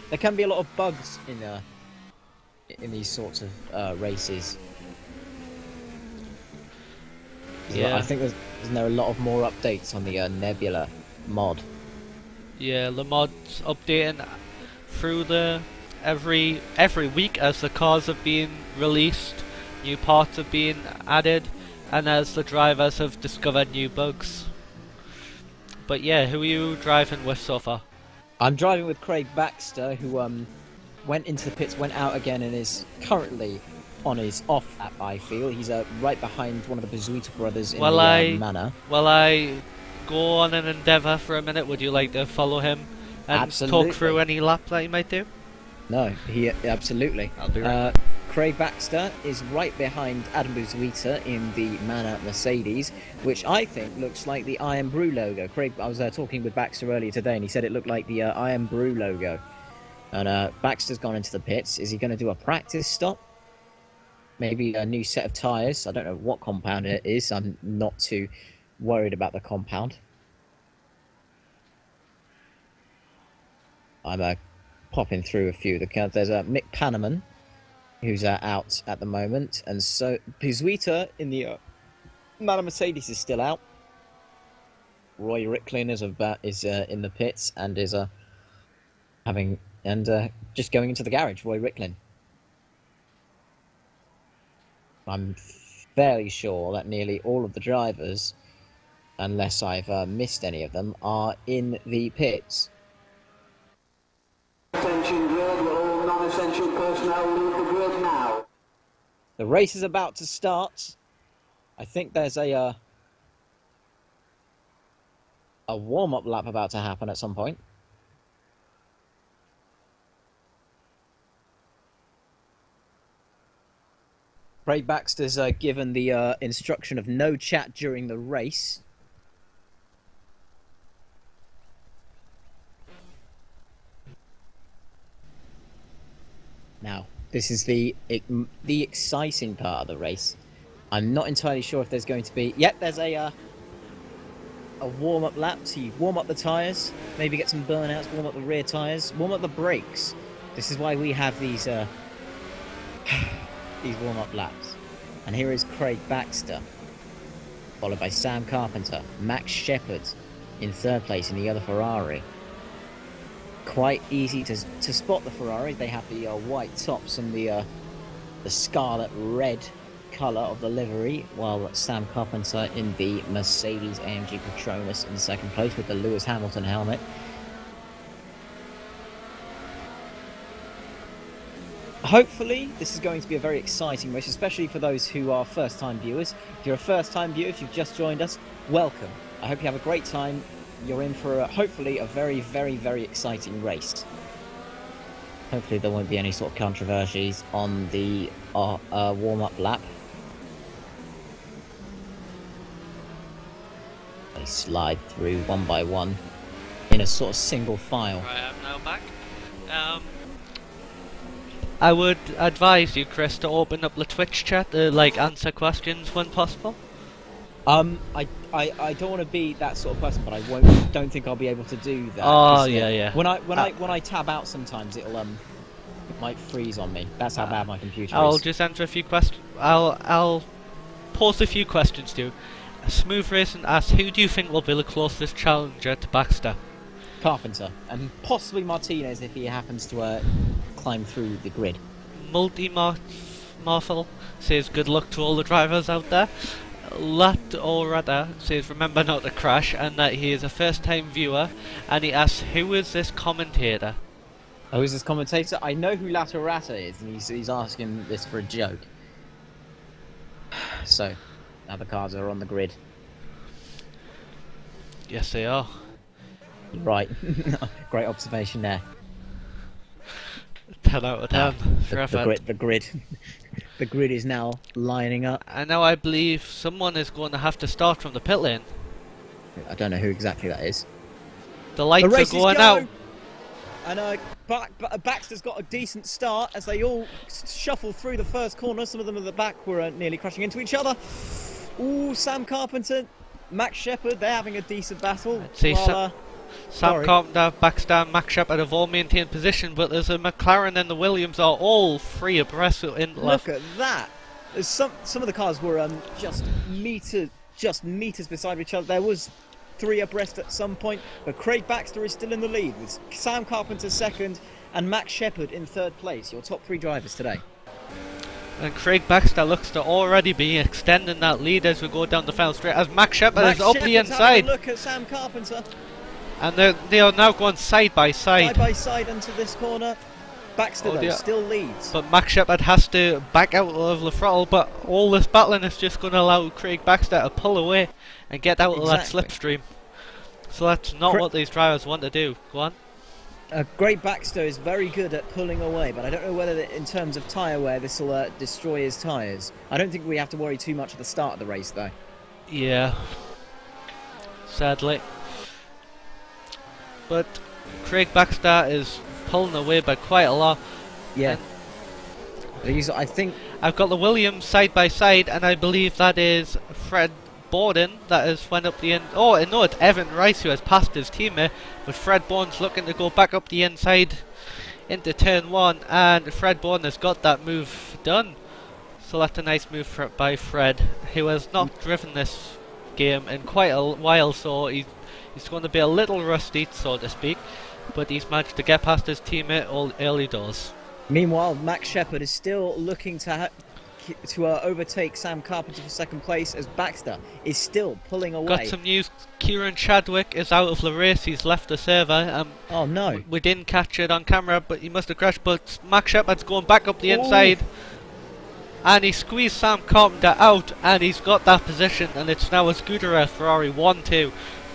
there can be a lot of bugs in these sorts of races. Yeah, I think there's a lot of more updates on the Nebula mod. Yeah, the mod's updating through every week as the cars have been released, new parts have been added, and as the drivers have discovered new bugs. But yeah, who are you driving with so far? I'm driving with Craig Baxter, who went into the pits, went out again, and is currently on his off lap, I feel. He's right behind one of the Bezuita brothers in the manor. While I go on an endeavour for a minute, would you like to follow him and Absolutely. talk through any lap that he might do? No, absolutely. I'll be right. Craig Baxter is right behind Adam Bezuita in the Manor Mercedes, which I think looks like the I Am Brew logo. I was talking with Baxter earlier today, and he said it looked like the I Am Brew logo. And Baxter's gone into the pits. Is he going to do a practice stop? Maybe a new set of tyres? I don't know what compound it is. I'm not too worried about the compound. I'm popping through a few of the cars. There's Mick Pannerman, who's out at the moment, and so Bezuita in the Manor Mercedes is still out. Roy Ricklin is in the pits and is just going into the garage. Roy Ricklin. I'm fairly sure that nearly all of the drivers, unless I've missed any of them, are in the pits. Attention grid, all non-essential personnel leave the grid now. The race is about to start. I think there's a warm-up lap about to happen at some point. Craig Baxter's given the instruction of no chat during the race. Now, this is the exciting part of the race. I'm not entirely sure if there's going to be... Yep, there's a warm-up lap. So you warm up the tyres, maybe get some burnouts, warm up the rear tyres, warm up the brakes. This is why we have these these warm-up laps. And here is Craig Baxter, followed by Sam Carpenter, Max Shepard in third place in the other Ferrari. Quite easy to spot the Ferraris. They have the white tops and the scarlet red colour of the livery, while Sam Carpenter in the Mercedes AMG Patronus in second place with the Lewis Hamilton helmet. Hopefully this is going to be a very exciting race, especially for those who are first-time viewers. If you're a first-time viewer, if you've just joined us, welcome. I hope you have a great time you're in for hopefully a very, very, very exciting race. Hopefully there won't be any sort of controversies on the warm-up lap. They slide through one by one in a sort of single file. Right, I'm now back. I would advise you, Chris, to open up the Twitch chat to answer questions when possible. I don't want to be that sort of person, but I don't think I'll be able to do that. Oh yeah. When I tab out, sometimes it might freeze on me. That's how bad my computer I'll is. just answer a few questions. I'll pose a few questions to you. Smooth Racing asks, who do you think will be the closest challenger to Baxter? Carpenter, and possibly Martinez if he happens to climb through the grid. Marthel says, good luck to all the drivers out there. Lat Orada says, remember not to crash, and that he is a first-time viewer, and he asks, who is this commentator? Oh, is this commentator? I know who Lat Orada is, and he's asking this for a joke. So, now the cars are on the grid. Yes, they are. Right. Great observation there. 10 out of 10. The grid. The grid is now lining up. And now I believe someone is going to have to start from the pit lane. I don't know who exactly that is. The lights are going out. And Baxter's got a decent start as they all shuffle through the first corner. Some of them at the back were nearly crashing into each other. Ooh, Sam Carpenter, Max Shepard, they're having a decent battle. Sam Carpenter, Baxter and Max Shepard have all maintained position, but there's a McLaren and the Williams are all free abreast in left. Look at that! There's some of the cars were just meters beside each other. There was 3 abreast at some point, but Craig Baxter is still in the lead with Sam Carpenter second and Max Shepard in third place. Your top 3 drivers today. And Craig Baxter looks to already be extending that lead as we go down the final straight, as Max Shepard is up the inside. Look at Sam Carpenter. And they are now going side by side. Side by side into this corner. Baxter though still leads. But Max Shepard has to back out of the throttle, but all this battling is just going to allow Craig Baxter to pull away and get out of that slipstream. So that's not what these drivers want to do. Go on. Craig Baxter is very good at pulling away, but I don't know whether in terms of tyre wear this will destroy his tyres. I don't think we have to worry too much at the start of the race though. Yeah. Sadly. But Craig Baxter is pulling away by quite a lot. Yeah. I think I've got the Williams side by side, and I believe that is Fred Borden that has went up the end. Oh no, it's Evan Rice who has passed his teammate, but Fred Bourne's looking to go back up the inside into turn 1, and Fred Bourne has got that move done. So that's a nice move by Fred, who has not driven this game in quite a while, so he's going to be a little rusty, so to speak, but he's managed to get past his teammate all early doors. Meanwhile, Max Shepard is still looking to overtake Sam Carpenter for second place, as Baxter is still pulling away. Got some news. Kieran Chadwick is out of the race. He's left the server. Oh no. We didn't catch it on camera, but he must have crashed. But Max Shepard's going back up the inside. And he squeezed Sam Carpenter out, and he's got that position, and it's now a Scudera Ferrari 1-2.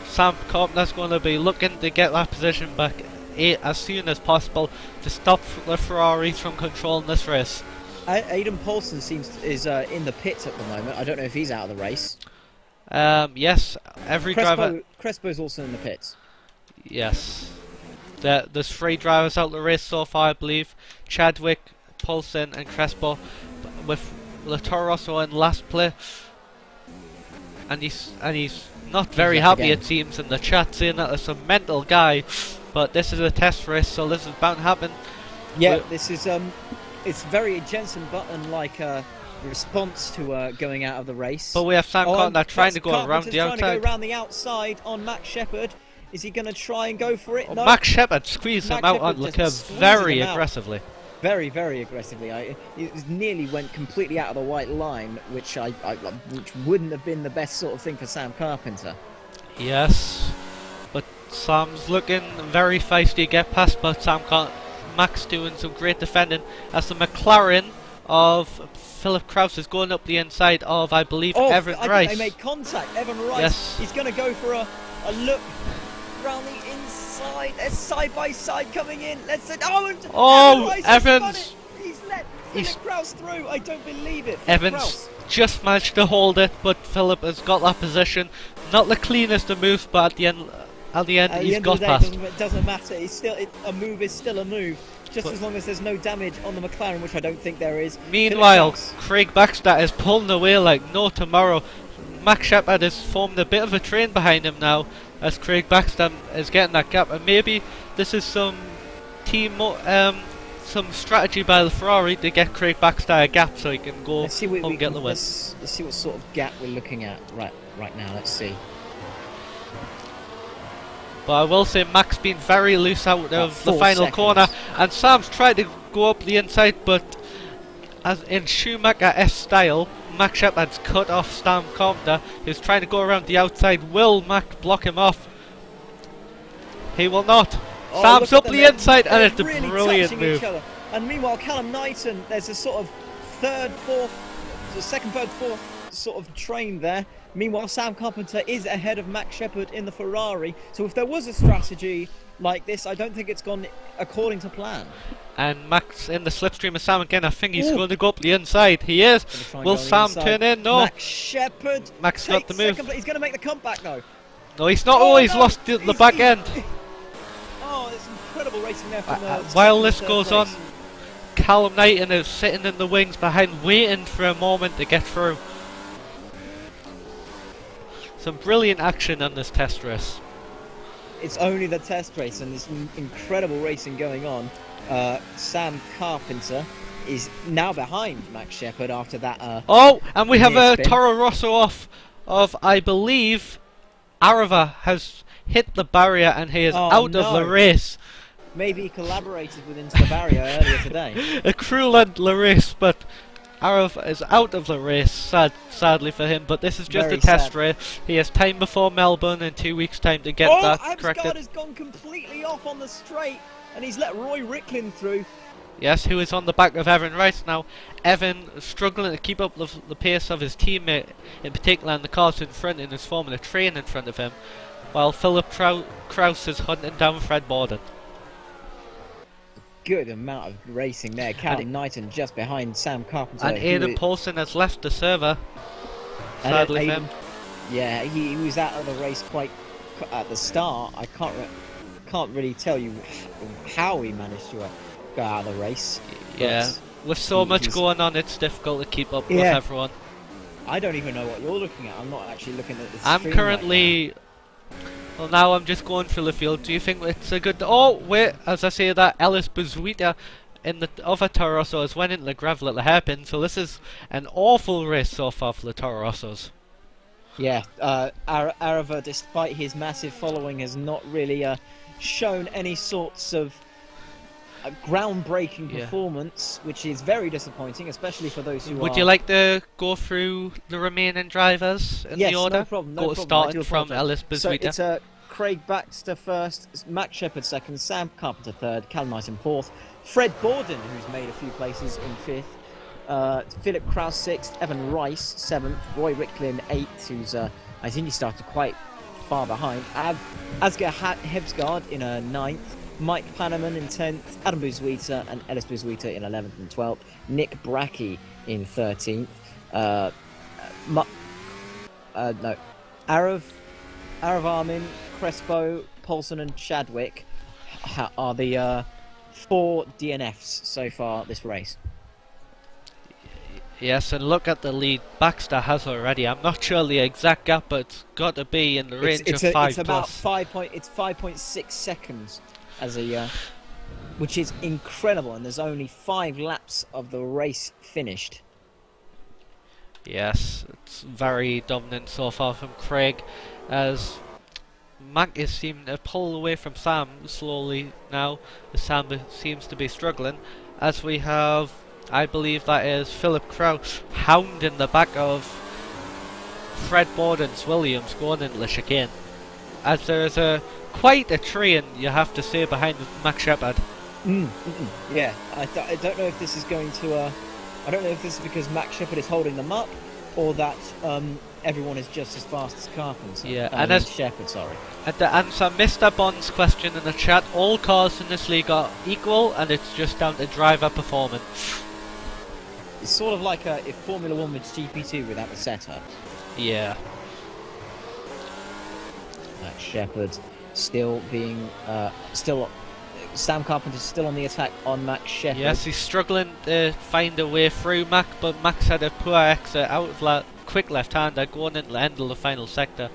Sam Carpenter's going to be looking to get that position back as soon as possible to stop the Ferraris from controlling this race. Aidan Paulson is in the pits at the moment. I don't know if he's out of the race. Yes, driver. Crespo's also in the pits. Yes. There's 3 drivers out of the race so far, I believe. Chadwick, Paulson and Crespo, with Toro Rosso in last place. And he's not very happy, it seems, in the chat, saying that there's a mental guy. But this is a test race, so this is bound to happen. Yeah, this is it's very Jensen Button-like response to going out of the race. But we have Sam Carpenter trying to go around the outside. Trying to go around the outside on Max Shepard. Is he going to try and go for it? No. Max Shepard squeezed him out on the curve very aggressively. Very, very aggressively. It nearly went completely out of the white line, which wouldn't have been the best sort of thing for Sam Carpenter. Yes, but Sam's looking very feisty to get past, but Max doing some great defending as the McLaren of Philip Krause is going up the inside of, I believe, Evan Rice. They made contact. Evan Rice. Yes. He's going to go for a look. round the inside. They're side by side coming in. Let's say, Evans! He's let Philip Kraus through. I don't believe it. Evans just managed to hold it, but Philip has got that position. Not the cleanest of moves, but at the end he's got past. It doesn't matter. It's still a move is still a move. Just as long as there's no damage on the McLaren, which I don't think there is. Meanwhile, Craig Baxter is pulling away like no tomorrow. Max Shepard has formed a bit of a train behind him now, as Craig Baxter is getting that gap, and maybe this is some some strategy by the Ferrari to get Craig Baxter a gap so he can go home and get the win. Let's see what sort of gap we're looking at right now. Let's see. But I will say Max been very loose out of the final seconds. corner, and Sam's tried to go up the inside, but as in Schumacher-esque style, Max Shepard's cut off Sam Carpenter, who's trying to go around the outside. Will Max block him off? He will not. Sam's up the inside, and it's a really brilliant move. And meanwhile, Callum Knighton, there's a sort of second, third, fourth sort of train there. Meanwhile, Sam Carpenter is ahead of Max Shepard in the Ferrari. So if there was a strategy like this, I don't think it's gone according to plan. And Max in the slipstream of Sam again. I think he's going to go up the inside. He is. Will Sam turn in? No. Max Shepard. Max got the move. He's going to make the comeback though. No, he's not. Oh, he's lost the back end. Oh, it's incredible racing there from while this goes on, Callum Knighton is sitting in the wings behind, waiting for a moment to get through. Some brilliant action on this test race. It's only the test race, and there's incredible racing going on. Sam Carpenter is now behind Max Shepard after that. And we have a Toro Rosso off of, I believe, Arava has hit the barrier and he is out of the race. Maybe he collaborated with Into the Barrier earlier today. A cruel end to the race, but Arava is out of the race, sadly for him, but this is just a test race. He has time before Melbourne in 2 weeks' time to get that corrected. Absgaard has gone completely off on the straight, and he's let Roy Ricklin through. Yes, who is on the back of Evan right now. Evan struggling to keep up the pace of his teammate, in particular, and the cars in front, and is forming a train in front of him, while Philip Kraus is hunting down Fred Borden. Good amount of racing there. Callum Knighton just behind Sam Carpenter. And Aidan Paulson has left the server. Sadly for him. Yeah, he was out of the race quite at the start. I can't really tell you how he managed to go out of the race. Yeah, with so much going on, it's difficult to keep up with everyone. I don't even know what you're looking at. I'm not actually looking at the I'm stream currently... Well, now I'm just going through the field. Do you think it's a good... Oh, wait, as I say that, Ellis Buzuita in the other Toro Rosso has went into the gravel at the hairpin, so this is an awful race so far for the Toro Rossos. Yeah, Arava, despite his massive following, has not really shown any sorts of groundbreaking performance, which is very disappointing, especially for those who Would you like to go through the remaining drivers in the order? No problem. Starting from Ellis Buzuita. So it's Craig Baxter first, Max Shepard second, Sam Carpenter third, Callum Knighton fourth, Fred Borden, who's made a few places, in fifth, Philip Kraus sixth, Evan Rice seventh, Roy Ricklin eighth, who's I think he started quite far behind, Asger Hebsgaard in a ninth, Mike Pannerman in 10th, Adam Buzuita and Ellis Buzuita in 11th and 12th, Nick Brackey in 13th, Arav Armin, Crespo, Paulson and Chadwick are the 4 DNFs so far this race. Yes, and look at the lead Baxter has already. I'm not sure the exact gap, but it's got to be in the range of 5 It's about plus. It's 5.6 seconds as a, which is incredible, and there's only 5 laps of the race finished. Yes, it's very dominant so far from Craig, as Mac is seeming to pull away from Sam slowly now, as Sam seems to be struggling, as we have, I believe that is Philip Kraus hounding the back of Fred Borden's Williams going into the chicane, as there is quite a train, you have to say, behind Max Shepard. Yeah, I don't know if this is going to... I don't know if this is because Max Shepard is holding them up, or that everyone is just as fast as Carpenter. Yeah, and as Shepherd, sorry. And to answer Mr. Bond's question in the chat, all cars in this league are equal, and it's just down to driver performance. It's sort of like if Formula 1 was GP2 without the setup. Yeah. Max Shepherd still being Sam Carpenter's still on the attack on Max Shepherd. Yes, he's struggling to find a way through Mac, but Max had a poor exit out of quick left-hander going into the end of the final sector,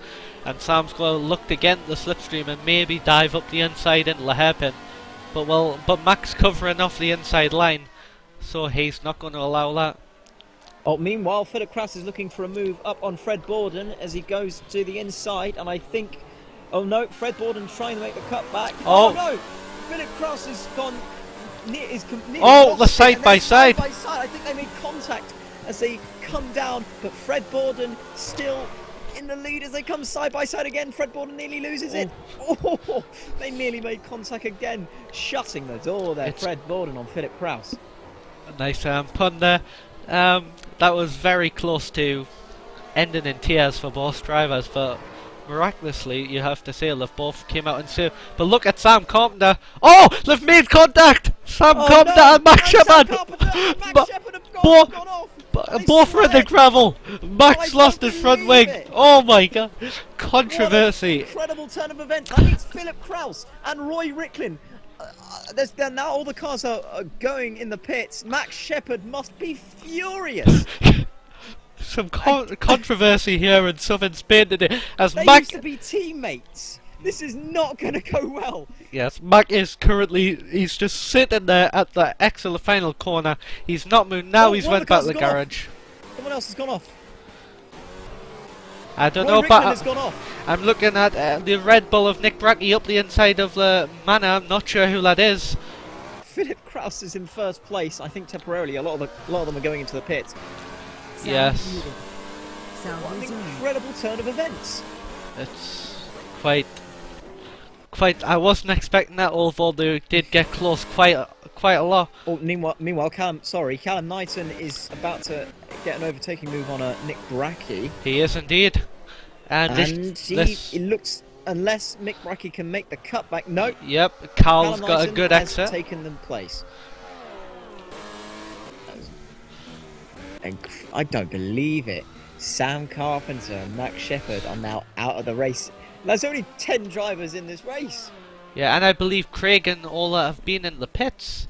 and Sam's going to look again at the slipstream and maybe dive up the inside into the hairpin, but Max covering off the inside line, so he's not going to allow that. Oh, meanwhile, Philip Krauss is looking for a move up on Fred Borden as he goes to the inside, and I think, oh no, Fred Borden trying to make the cut back. Oh no, Philip Krauss has gone. The side by side. I think they made contact as they come down, but Fred Borden still in the lead as they come side by side again. Fred Borden nearly loses it. Oh, they nearly made contact again, shutting the door there. Fred Borden on Philip Krauss. A nice pun there. That was very close to ending in tears for both drivers, but miraculously, you have to say, they've both came out and saved. But look at Sam Carpenter. Oh, they've made contact! Sam Carpenter and Max Shepherd! Both were in the gravel! Max lost his front wing! Oh my god! Controversy! Incredible turn of events. That means Philip Krauss and Roy Ricklin. Now all the cars are going in the pits. Max Shepherd must be furious. Some controversy here in southern Spain today, as they Mac used to be teammates. This is not going to go well. Yes, Mac is currently, he's just sitting there at the X of the final corner. He's not moved. Now he's went back to the garage. Someone else has gone off. I don't Roy know, Ricklin but has gone off. I'm looking at the Red Bull of Nick Brackey up the inside of the manor. I'm not sure who that is. Philip Krauss is in first place. I think temporarily a lot of them are going into the pits. Yes. What an incredible turn of events. It's quite. I wasn't expecting that, although they did get close quite a lot. Oh, meanwhile, Callum Knighton is about to get an overtaking move on Nick Brackey. He is indeed, and it looks, unless Mick Brackey can make the cutback. No. Yep, Carl's got a good exit. Taken them place. I don't believe it. Sam Carpenter and Max Shepherd are now out of the race. There's only 10 drivers in this race. Yeah, and I believe Craig and Ola have been in the pits.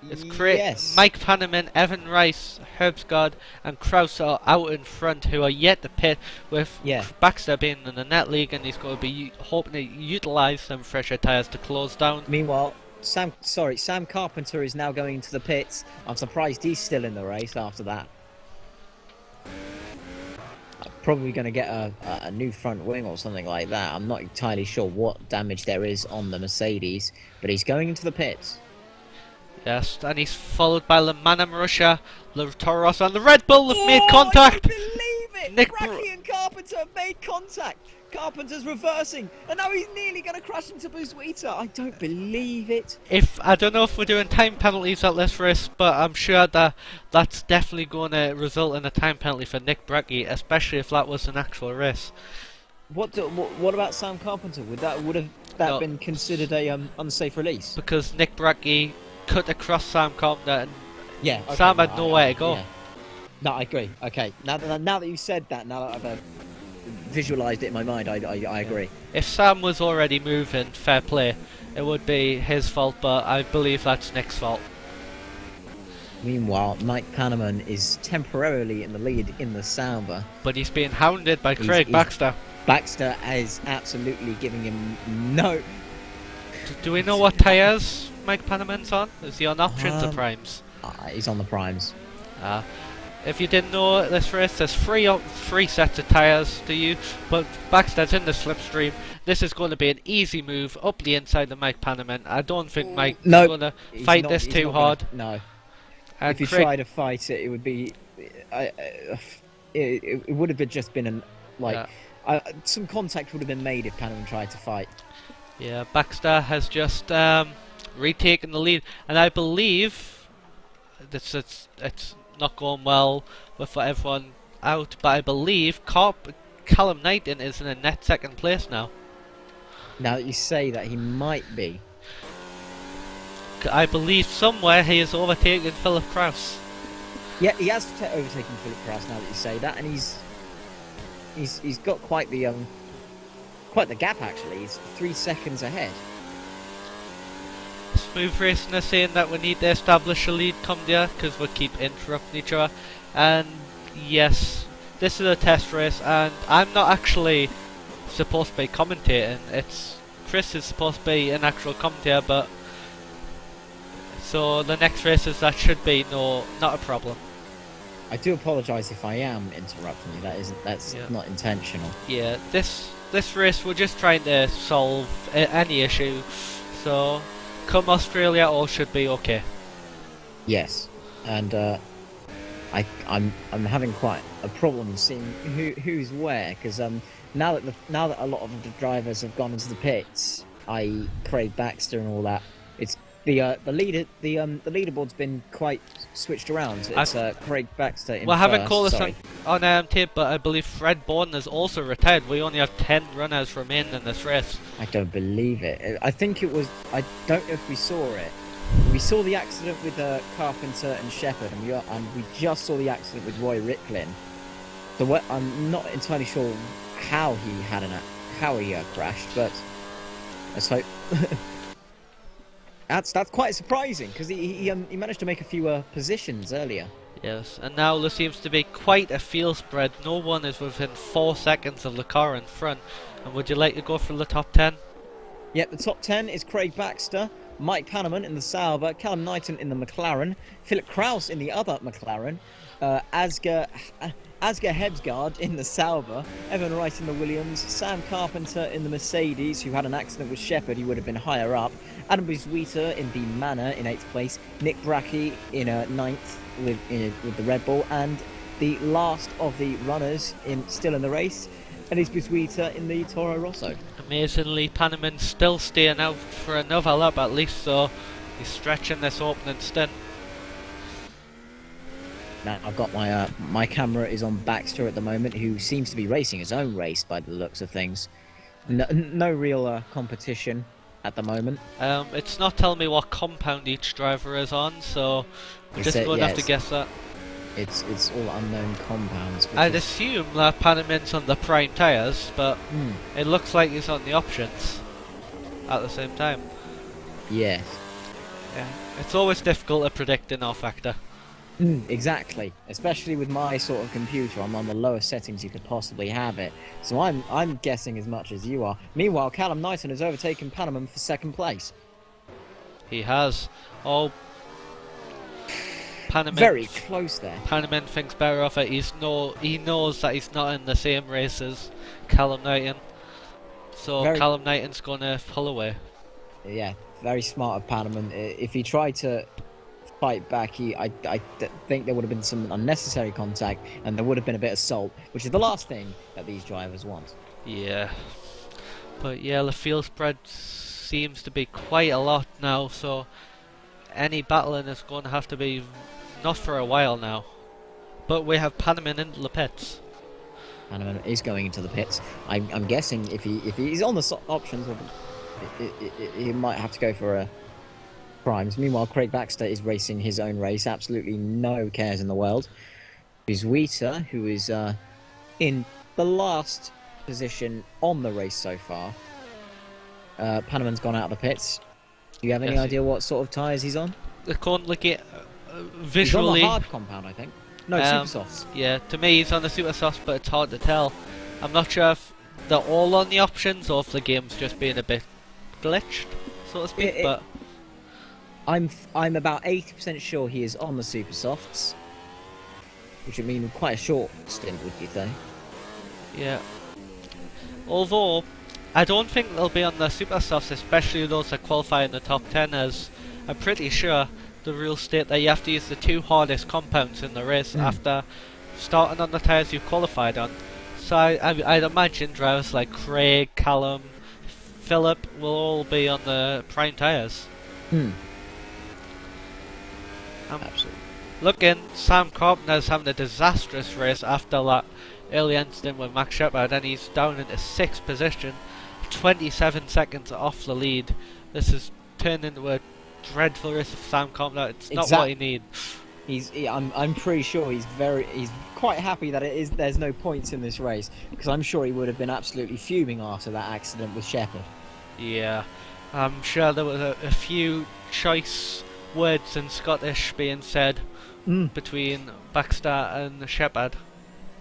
It's Yes. Mike Pannerman, Evan Rice, Herbsgard and Krauss are out in front, who are yet to pit, with Baxter being in the net league, and he's going to be hoping to utilise some fresher tyres to close down. Meanwhile, Sam Carpenter is now going to the pits. I'm surprised he's still in the race after that. Probably going to get a new front wing or something like that. I'm not entirely sure what damage there is on the Mercedes, but he's going into the pits. Yes, and he's followed by Le Manam Russia, Le Toro Rosso, and the Red Bull have made contact! I don't believe it! Brackey and Carpenter have made contact! Carpenter's reversing, and now he's nearly going to crash into Busuita. I don't believe it. I don't know if we're doing time penalties at this race, but I'm sure that that's definitely going to result in a time penalty for Nick Brackey, especially if that was an actual race. What about Sam Carpenter? Would that been considered a unsafe release? Because Nick Brackey cut across Sam Carpenter, and Sam had nowhere to go. Yeah. No, I agree. Okay, now that you said that, now that I've visualised it in my mind, I agree. If Sam was already moving, fair play, it would be his fault, but I believe that's Nick's fault. Meanwhile, Mike Pannerman is temporarily in the lead in the Sauber. But he's being hounded by Craig Baxter. Baxter is absolutely giving him no... Do we know what tyres Mike Pannerman's on? Is he on options or primes? He's on the primes. If you didn't know this race, there's three sets of tyres to use, but Baxter's in the slipstream. This is going to be an easy move up the inside of Mike Pannerman. I don't think Mike's going to fight this too hard. No. If you try to fight it, it would be... it would have just been some contact would have been made if Pannerman tried to fight. Yeah, Baxter has just retaken the lead, and I believe it's not going well with everyone out, but I believe Callum Knighton is in a net second place now. Now that you say that, he might be. I believe somewhere he has overtaken Philip Kraus. Yeah, he has overtaken Philip Kraus now that you say that, and he's got quite the gap actually. He's 3 seconds ahead. Smooth Racing is saying that we need to establish a lead come there because we keep interrupting each other. And yes, this is a test race, and I'm not actually supposed to be commentating. It's Chris is supposed to be an actual commentator, but so the next races that should be not a problem. I do apologise if I am interrupting you. That's not intentional. Yeah, this race we're just trying to solve any issue. So come Australia, all should be okay. Yes, and I'm having quite a problem seeing who's where, because now that a lot of the drivers have gone into the pits, i.e. Craig Baxter and all that, it's the leaderboard's been quite switched around. It's Craig Baxter in I haven't called this on tape, but I believe Fred Borden has also retired. We only have 10 runners remaining in this race. I don't believe it. I think it was. I don't know if we saw it. We saw the accident with Carpenter and Shepherd, and we just saw the accident with Roy Ricklin. So I'm not entirely sure how he crashed, but let's hope. That's quite surprising, because he managed to make a few positions earlier. Yes, and now there seems to be quite a field spread. No one is within 4 seconds of the car in front. And would you like to go for the top 10? Yep, the top 10 is Craig Baxter, Mike Pannerman in the Sauber, Callum Knighton in the McLaren, Philip Kraus in the other McLaren, Asger Hebsgaard in the Sauber, Evan Wright in the Williams, Sam Carpenter in the Mercedes, who had an accident with Shepherd, he would have been higher up, Adam Buswita in the Manor in 8th place, Nick Brackey in 9th with the Red Bull, and the last of the runners still in the race, Eddie Buswita in the Toro Rosso. Amazingly, Pannerman's still staying out for another lap at least, so he's stretching this opening stint. Now I've got my camera is on Baxter at the moment, who seems to be racing his own race by the looks of things. No real competition at the moment. It's not telling me what compound each driver is on, so we're just going to have to guess that. It's all unknown compounds. I'd assume that Pannerman's on the prime tyres, but it looks like he's on the options at the same time. Yes. Yeah, it's always difficult to predict in rFactor. Exactly, especially with my sort of computer. I'm on the lowest settings you could possibly have it, so I'm guessing as much as you are. Meanwhile, Callum Knighton has overtaken Pannerman for 2nd place. He has. Oh, Pannerman, very close there. Pannerman thinks better of it. He knows that he's not in the same race as Callum Knighton, so Callum Knighton's going to pull away. Yeah, very smart of Pannerman. If he tried to fight back, I think there would have been some unnecessary contact, and there would have been a bit of salt, which is the last thing that these drivers want. Yeah, but yeah, the field spread seems to be quite a lot now, so any battling is going to have to be not for a while now. But we have Pannerman into the pits. Pannerman is going into the pits. I'm guessing if he's on the options, he might have to go for a primes. Meanwhile, Craig Baxter is racing his own race, absolutely no cares in the world. Buswita, who is in the last position on the race so far. Pannerman's gone out of the pits. Do you have any idea what sort of tyres he's on? Currently, visually, he's on the hard compound, I think. No, super softs. Yeah, to me he's on the super softs, but it's hard to tell. I'm not sure if they're all on the options or if the game's just being a bit glitched, so to speak. But I'm about 80% sure he is on the super softs, which would mean quite a short stint, would you say? Yeah. Although I don't think they'll be on the super softs, especially those that qualify in the top 10, as I'm pretty sure the rules state that you have to use the 2 hardest compounds in the race after starting on the tyres you qualified on. So I'd imagine drivers like Craig, Callum, Philip will all be on the prime tyres. Absolutely. looking, Sam Carpenter's having a disastrous race after that early incident with Max Shepard, and he's down into 6th position, 27 seconds off the lead. This has turned into a dreadful race for Sam Carpenter. It's not what he needs. I'm pretty sure he's quite happy that there's no points in this race, because I'm sure he would have been absolutely fuming after that accident with Shepard. Yeah, I'm sure there was a few choice words in Scottish being said between Baxter and Shepard.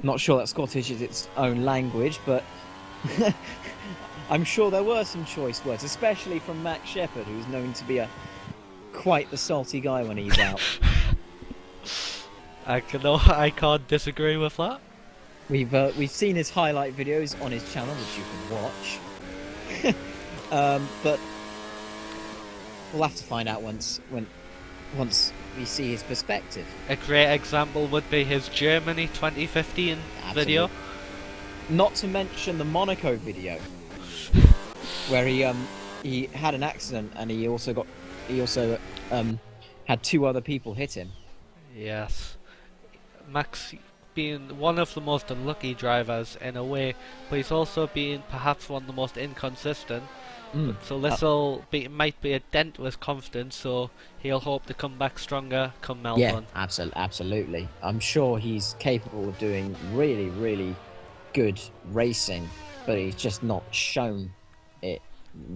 Not sure that Scottish is its own language, but I'm sure there were some choice words, especially from Max Shepard, who's known to be quite the salty guy when he's out. I can't disagree with that. We've seen his highlight videos on his channel, which you can watch. But we'll have to find out once we see his perspective. A great example would be his Germany 2015 video. Not to mention the Monaco video, where he had an accident and he also had 2 other people hit him. Yes, Max being one of the most unlucky drivers in a way, but he's also being perhaps one of the most inconsistent. So this might be a dent to his confidence, so he'll hope to come back stronger come Melbourne. Yeah, absolutely. I'm sure he's capable of doing really, really good racing, but he's just not shown it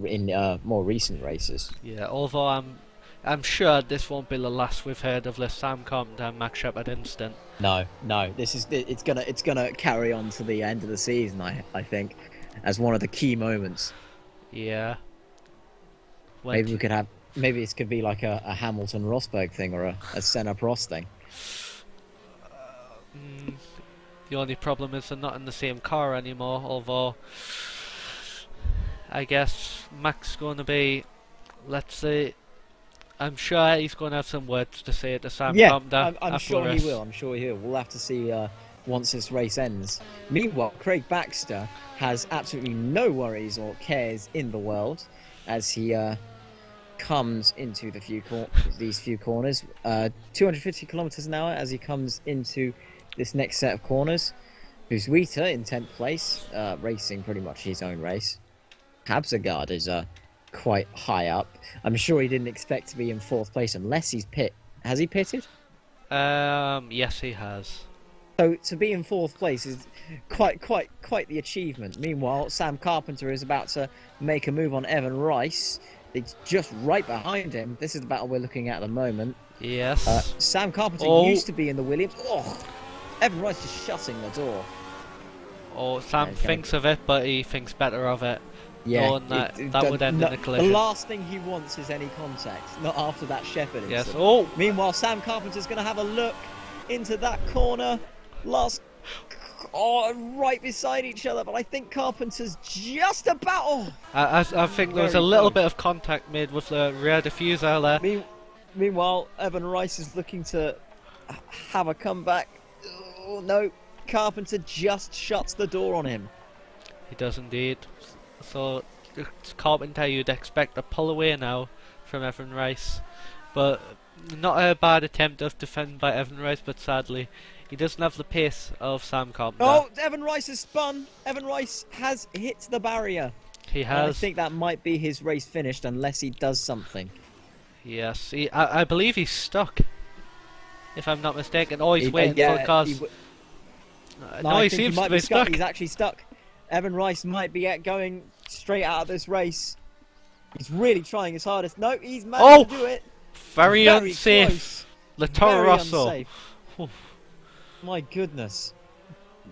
in more recent races. Yeah, although I'm sure this won't be the last we've heard of the Sam Carpenter and Max Shepard incident. No, it's gonna carry on to the end of the season. I think, as one of the key moments. Yeah. Maybe this could be like a Hamilton Rosberg thing, or a Senna Prost thing. The only problem is they're not in the same car anymore, although I guess Mac's going to be, let's say, I'm sure he's going to have some words to say to Sam Carpenter. I'm sure he will. We'll have to see once this race ends. Meanwhile, Craig Baxter has absolutely no worries or cares in the world as he comes into these few corners. 250 kilometers an hour as he comes into this next set of corners. Huzuita in 10th place, racing pretty much his own race. Habsegard is quite high up. I'm sure he didn't expect to be in 4th place unless he's Has he pitted? Yes, he has. So to be in 4th place is quite the achievement. Meanwhile, Sam Carpenter is about to make a move on Evan Rice. It's just right behind him. This is the battle we're looking at the moment. Yes. Sam Carpenter used to be in the Williams. Evan Rice just shutting the door. Sam thinks of it, but he thinks better of it. Yeah, that would end in a collision. The last thing he wants is any contact, not after that Shepard incident. Yes. Oh. Meanwhile, Sam Carpenter's going to have a look into that corner. Right beside each other, but I think Carpenter's just about. I think there was a little bit of contact made with the rear diffuser there. Meanwhile, Evan Rice is looking to have a comeback. Oh no, Carpenter just shuts the door on him. He does indeed. So Carpenter, you'd expect a pull away now from Evan Rice, but not a bad attempt of defend by Evan Rice, but sadly he doesn't have the pace of Sam Carpenter. Oh, Evan Rice has spun. Evan Rice has hit the barrier. He has. I think that might be his race finished unless he does something. Yes, I believe he's stuck, if I'm not mistaken. Oh, he's waiting for cars. No, he seems to be stuck. He's actually stuck. Evan Rice might be going straight out of this race. He's really trying his hardest. No, he's managed to do it. Very unsafe. The Toro Rosso. My goodness.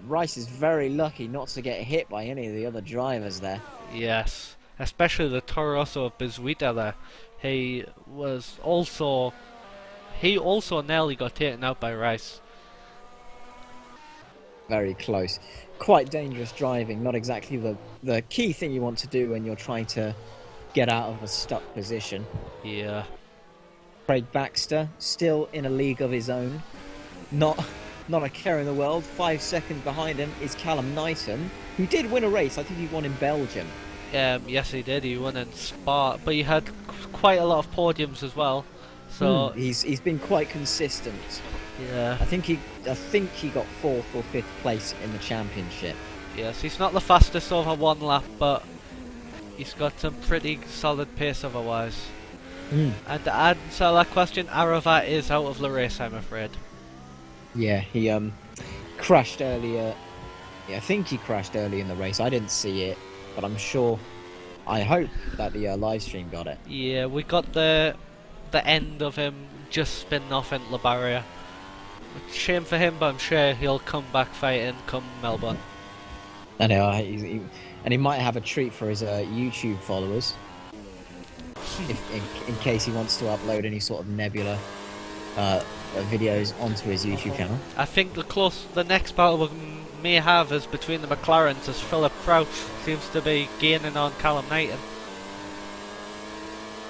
Rice is very lucky not to get hit by any of the other drivers there. Yes, especially the Toro Rosso of Huzuita there. He also nearly got taken out by Rice. Very close. Quite dangerous driving. Not exactly the key thing you want to do when you're trying to get out of a stuck position. Yeah. Craig Baxter still in a league of his own. Not a care in the world. 5 seconds behind him is Callum Knighton, who did win a race. I think he won in Belgium. Yes, he did. He won in Spa, but he had quite a lot of podiums as well. So he's been quite consistent. Yeah. I think he got 4th or 5th place in the championship. Yes, he's not the fastest over one lap, but he's got some pretty solid pace otherwise. And to answer that question, Aravat is out of the race, I'm afraid. Yeah, he crashed earlier. Yeah, I think he crashed early in the race. I didn't see it, but I'm sure. I hope that the live stream got it. Yeah, we got the end of him just spinning off into the barrier. Shame for him, but I'm sure he'll come back fighting come Melbourne. I know, and he might have a treat for his YouTube followers, in case he wants to upload any sort of Nebula videos onto his YouTube channel. I think the next battle we may have is between the McLarens, as Philip Crouch seems to be gaining on Callum Knighton.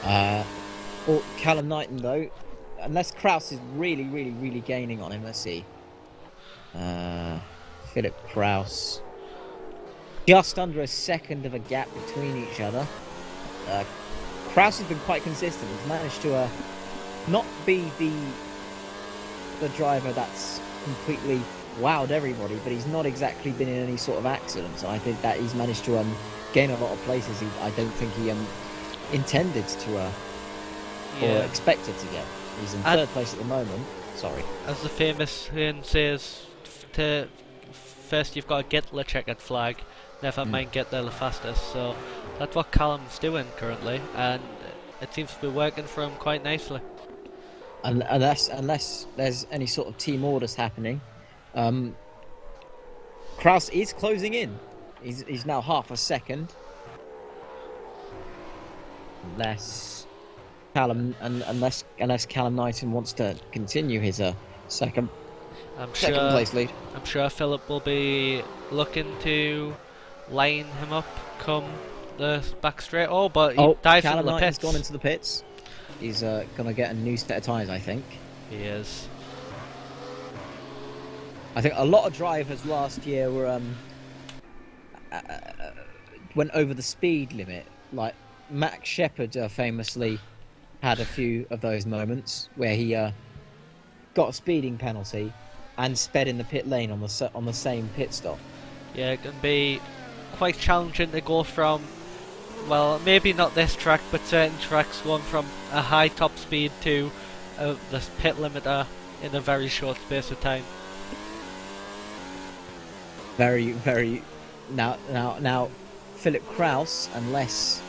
Well, Callum Knighton though, unless Kraus is really gaining on him. Let's see. Philip Kraus. Just under a second of a gap between each other. Kraus has been quite consistent. He's managed to not be the driver that's completely wowed everybody, but he's not exactly been in any sort of accidents. And I think that he's managed to gain a lot of places. I don't think he intended to or expected to get. He's in 3rd place at the moment. Sorry. As the famous saying says, first you've got to get the checkered flag, never mind get there the fastest. So that's what Callum's doing currently, and it seems to be working for him quite nicely. Unless there's any sort of team orders happening, Kraus is closing in. He's now half a second. Unless Callum Knighton wants to continue his second place lead. I'm sure Philip will be looking to line him up come the back straight. Oh, but he dives into the pits. Callum Knighton's gone into the pits. He's gonna get a new set of tyres, I think. He is. I think a lot of drivers last year were went over the speed limit. Like Max Shepard famously had a few of those moments where he got a speeding penalty and sped in the pit lane on the same pit stop. Yeah, it can be quite challenging to go from, well, maybe not this track, but certain tracks going from a high top speed to the pit limiter in a very short space of time. Very. Now, Philip Kraus, unless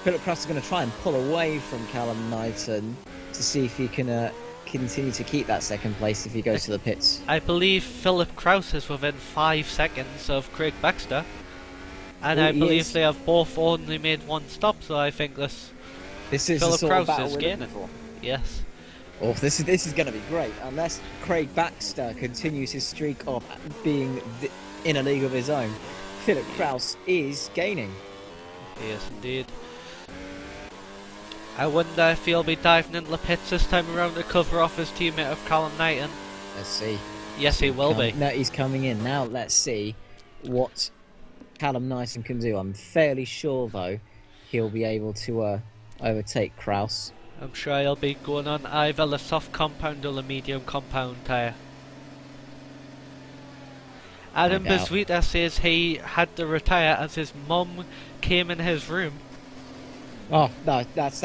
Philip Kraus is going to try and pull away from Callum Knighton to see if he can continue to keep that second place if he goes to the pits. I believe Philip Kraus is within 5 seconds of Craig Baxter, and I believe they have both only made one stop. So I think this is Philip the sort Kraus of battle is gaining. Yes. Oh, this is going to be great unless Craig Baxter continues his streak of being in a league of his own. Philip Kraus is gaining. Yes, indeed. I wonder if he'll be diving into the pits this time around to cover off his teammate of Callum Knighton. Let's see. Yes, he will be. No, he's coming in now. Let's see what Callum Knighton can do. I'm fairly sure though he'll be able to overtake Kraus. I'm sure he'll be going on either the soft compound or the medium compound tyre. Adam Bezwita says he had to retire as his mum came in his room. Oh no, that's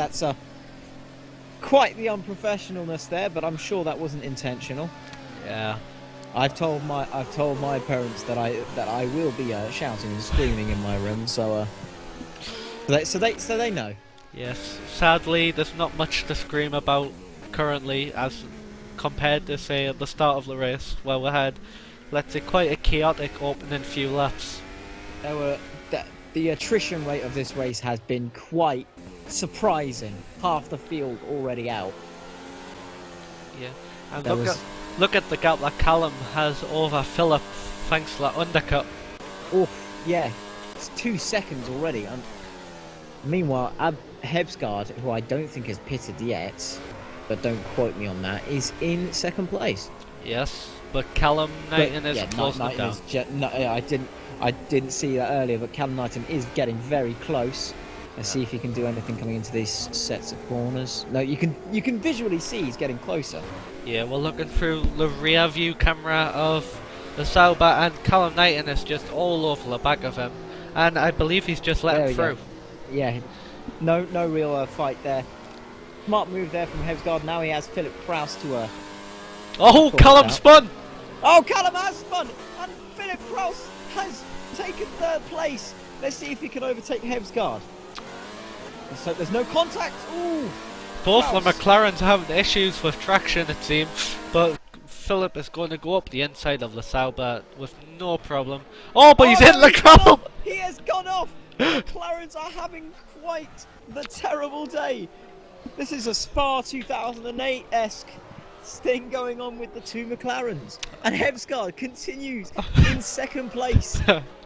quite the unprofessionalness there, but I'm sure that wasn't intentional. Yeah. I've told my parents that I will be shouting and screaming in my room, so they know. Yes, sadly there's not much to scream about currently as compared to say at the start of the race where we had, let's say, quite a chaotic opening few laps. The attrition rate of this race has been quite surprising. Half the field already out. Yeah, and look at the gap that Callum has over Philip thanks to that undercut. Oh, yeah, it's 2 seconds already. Meanwhile, Ab Hebsgaard, who I don't think has pitted yet, but don't quote me on that, is in second place. Yes, but Callum Knighton is closing it down. I didn't see that earlier, but Callum Knighton is getting very close. Let's see if he can do anything coming into these sets of corners. No, you can visually see he's getting closer. Yeah, we're looking through the rear view camera of the Sauber, and Callum Knighton is just all over the back of him, and I believe he's just let him through. Yeah, no real fight there. Smart move there from Hevsgaard. Now he has Philip Kraus to Oh, Callum spun! Oh, Callum has spun, and Philip Kraus has taken third place. Let's see if he can overtake Hevsgaard. So there's no contact. Ooh. Both Kraus. the McLarens are having issues with traction, it seems, but Philip is going to go up the inside of the Sauber with no problem. Oh, but he's hit the gravel! He has gone off! The McLarens are having quite the terrible day. This is a Spa 2008-esque thing going on with the two McLarens. And Hevsgaard continues in second place.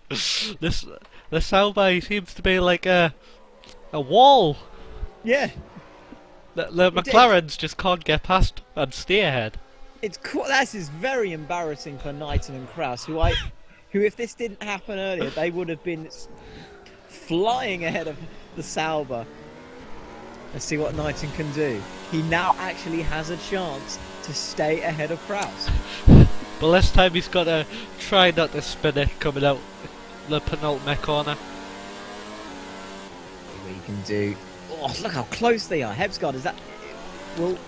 The Sauber seems to be like a wall. Yeah. The McLarens just can't get past and stay ahead. This is very embarrassing for Knighton and Kraus, who if this didn't happen earlier, they would have been flying ahead of the Sauber. Let's see what Knighton can do. He now actually has a chance to stay ahead of Kraus. But this time he's got to try not to spin it coming out the penultimate corner. See what he can do. Oh, look how close they are. Hevsgaard, is that... Will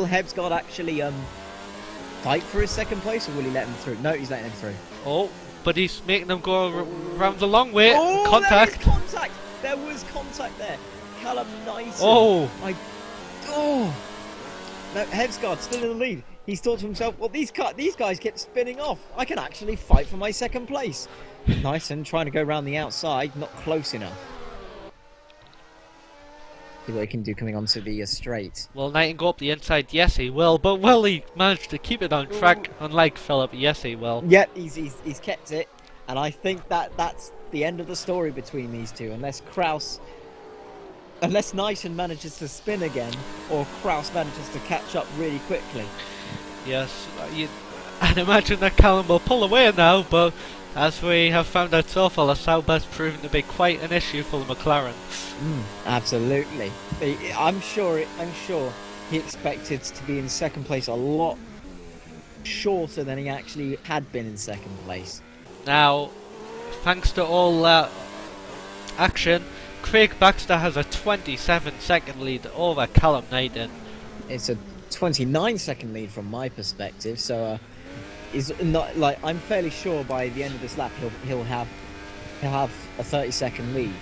Hevsgaard actually fight for his second place, or will he let him through? No, he's letting him through. Oh, but he's making them go around the long way. Oh, Contact! there is contact! There was contact there. Callum Knighton. Oh! No, Hevsgaard's still in the lead. He's thought to himself, well, these guys keep spinning off. I can actually fight for my second place. Knighton trying to go around the outside, not close enough. See what he can do coming onto the straight. Will Knighton go up the inside? Yes, he will. But will he manage to keep it on track? Unlike Philip, yes, he will. Yep, he's kept it. And I think that's the end of the story between these two. Unless Knighton manages to spin again, or Kraus manages to catch up really quickly. Yes, I'd imagine that Callum will pull away now, but as we have found out so far, the Sauber's proven to be quite an issue for the McLaren. Absolutely. I'm sure he expected to be in second place a lot shorter than he actually had been in second place. Now, thanks to all that action, Craig Baxter has a 27-second lead over Callum Knighton. It's a 29-second lead from my perspective, so is not like I'm fairly sure by the end of this lap he'll have a 30-second lead.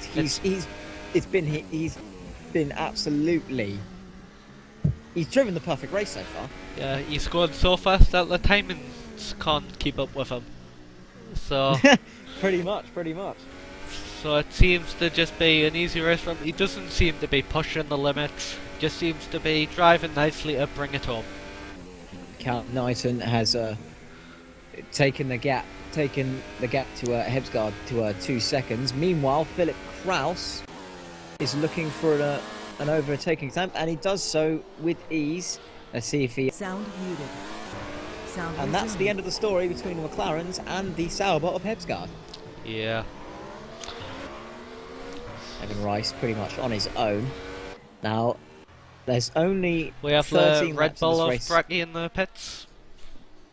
He's driven the perfect race so far. Yeah, he's going so fast that the timings can't keep up with him. So pretty much. So it seems to just be an easy race for him. He doesn't seem to be pushing the limits. Just seems to be driving nicely to bring it home. Callum Knighton has taken the gap to Hevsgaard to 2 seconds. Meanwhile, Philip Kraus is looking for an overtaking attempt, and he does so with ease. Let's see if he... Sound muted. Sound and that's the end of the story between the McLarens and the Sauber of Hevsgaard. Yeah. Evan Rice pretty much on his own. Now, there's only we have 13 the Red Bull of race. Bracky in the pits.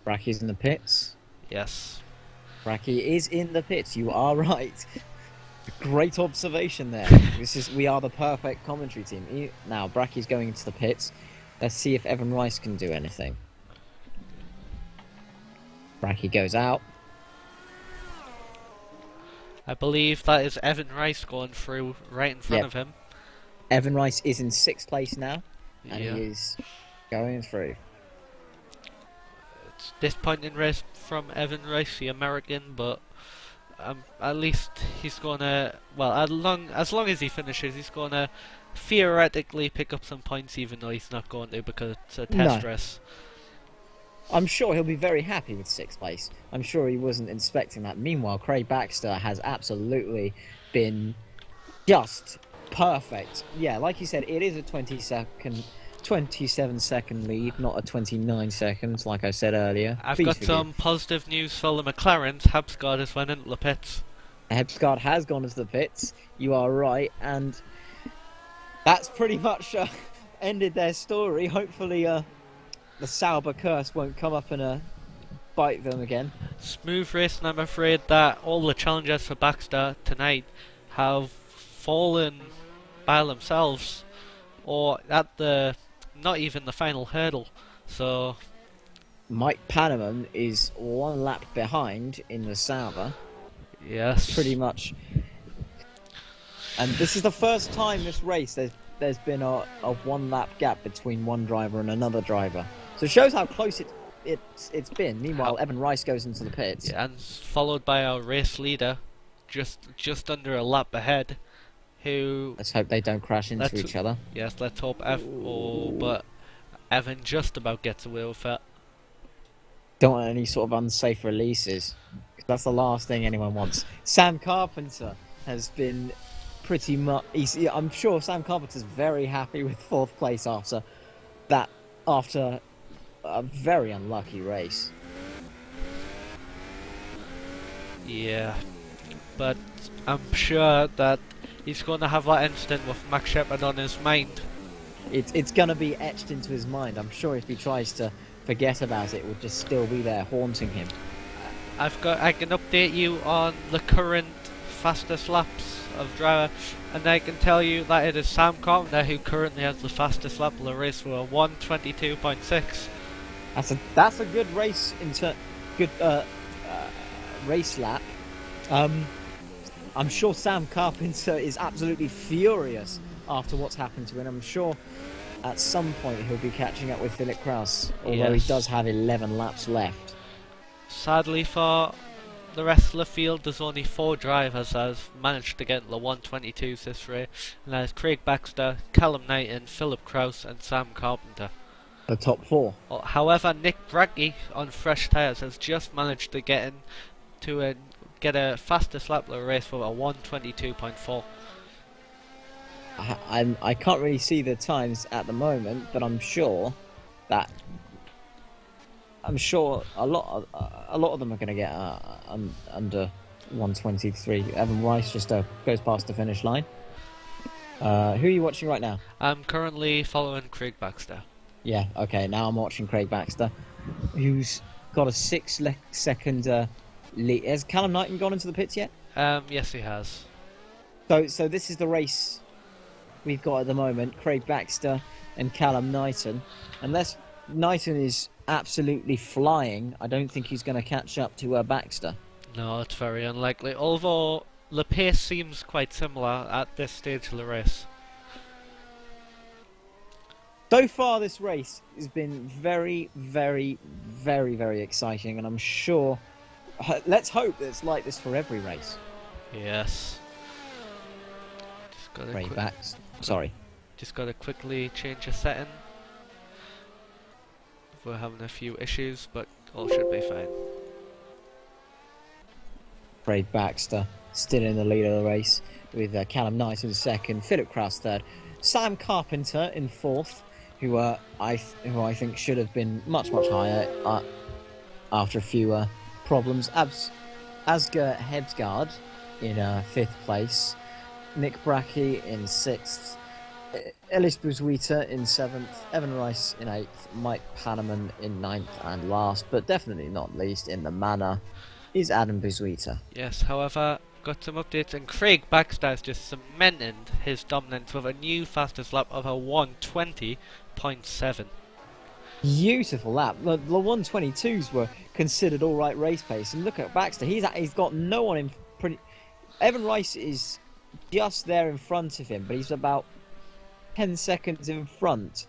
Bracky's in the pits. Yes. Bracky is in the pits, you are right. Great observation there. We are the perfect commentary team. Now, Bracky's going into the pits. Let's see if Evan Rice can do anything. Bracky goes out. I believe that is Evan Rice going through right in front of him. Evan Rice is in 6th place now, and Yeah. he is going through. It's a disappointing race from Evan Rice, the American, but at least he's gonna, well, as long as he finishes, he's gonna theoretically pick up some points, even though he's not going to because it's a test race. I'm sure he'll be very happy with 6th place. I'm sure he wasn't expecting that. Meanwhile, Craig Baxter has absolutely been just perfect. Yeah, like you said, it is a 27-second lead, not a 29 seconds, like I said earlier. I've got some positive news for the McLarens. Hevsgaard has went into the pits. Hebsgaard has gone into the pits. You are right, and that's pretty much ended their story. Hopefully, the Sauber curse won't come up and bite them again. Smooth race, and I'm afraid that all the challengers for Baxter tonight have fallen by themselves, or at the not even the final hurdle. So Mike Pannerman is 1 lap behind in the Sauber. yes, Pretty much. And this is the first time this race there's been a 1 lap gap between one driver and another driver. So it shows how close it's been. Meanwhile, Evan Rice goes into the pits. yeah, and followed by our race leader, just under a lap ahead. Who? Let's hope they don't crash into each other. Yes, let's hope. But Evan just about gets away with it. Don't want any sort of unsafe releases. That's the last thing anyone wants. Sam Carpenter has been pretty much... I'm sure Sam Carpenter's very happy with 4th place after a very unlucky race. Yeah, but I'm sure that he's going to have that incident with Max Shepard on his mind. It's going to be etched into his mind. I'm sure if he tries to forget about it, it will just still be there haunting him. I can update you on the current fastest laps of driver, and I can tell you that it is Sam Carpenter who currently has the fastest lap of the race for a 1:22.6. That's a good race race lap. I'm sure Sam Carpenter is absolutely furious after what's happened to him. I'm sure at some point he'll be catching up with Philip Kraus, although he does have 11 laps left. Sadly for the rest of the field, there's only 4 drivers that have managed to get the 1:22s this race, and that is Craig Baxter, Callum Knighton, Philip Kraus and Sam Carpenter. The top 4. However, Nick Bracke on fresh tyres has just managed to get a fastest lap of the race for a 1:22.4. I can't really see the times at the moment, but I'm sure a lot of them are going to get under 1:23. Evan Rice just goes past the finish line. Who are you watching right now? I'm currently following Craig Baxter. Yeah, okay, now I'm watching Craig Baxter, who's got a 6-second lead. Has Callum Knighton gone into the pits yet? Yes, he has. So this is the race we've got at the moment, Craig Baxter and Callum Knighton. Unless Knighton is absolutely flying, I don't think he's going to catch up to Baxter. No, it's very unlikely, although the pace seems quite similar at this stage of the race. So far, this race has been very, very, very, very exciting, and I'm sure... Let's hope that it's like this for every race. Yes. Just gotta quickly change a setting. We're having a few issues, but all should be fine. Craig Baxter still in the lead of the race, with Callum Knighton second, Philip Kraus third, Sam Carpenter in fourth, who I think should have been much higher after a few problems. Asger Hebsgaard in 5th place, Nick Bracke in 6th, Ellis Buzuita in 7th, Evan Rice in 8th, Mike Pannerman in 9th, and last but definitely not least in the manor is Adam Buzuita. Yes, however, got some updates, and Craig Baxter has just cemented his dominance with a new fastest lap of a 1:20.7. Beautiful lap. The 1:22s were considered all right race pace, and look at Baxter. He's got no one in pretty. Evan Rice is just there in front of him, but he's about 10 seconds in front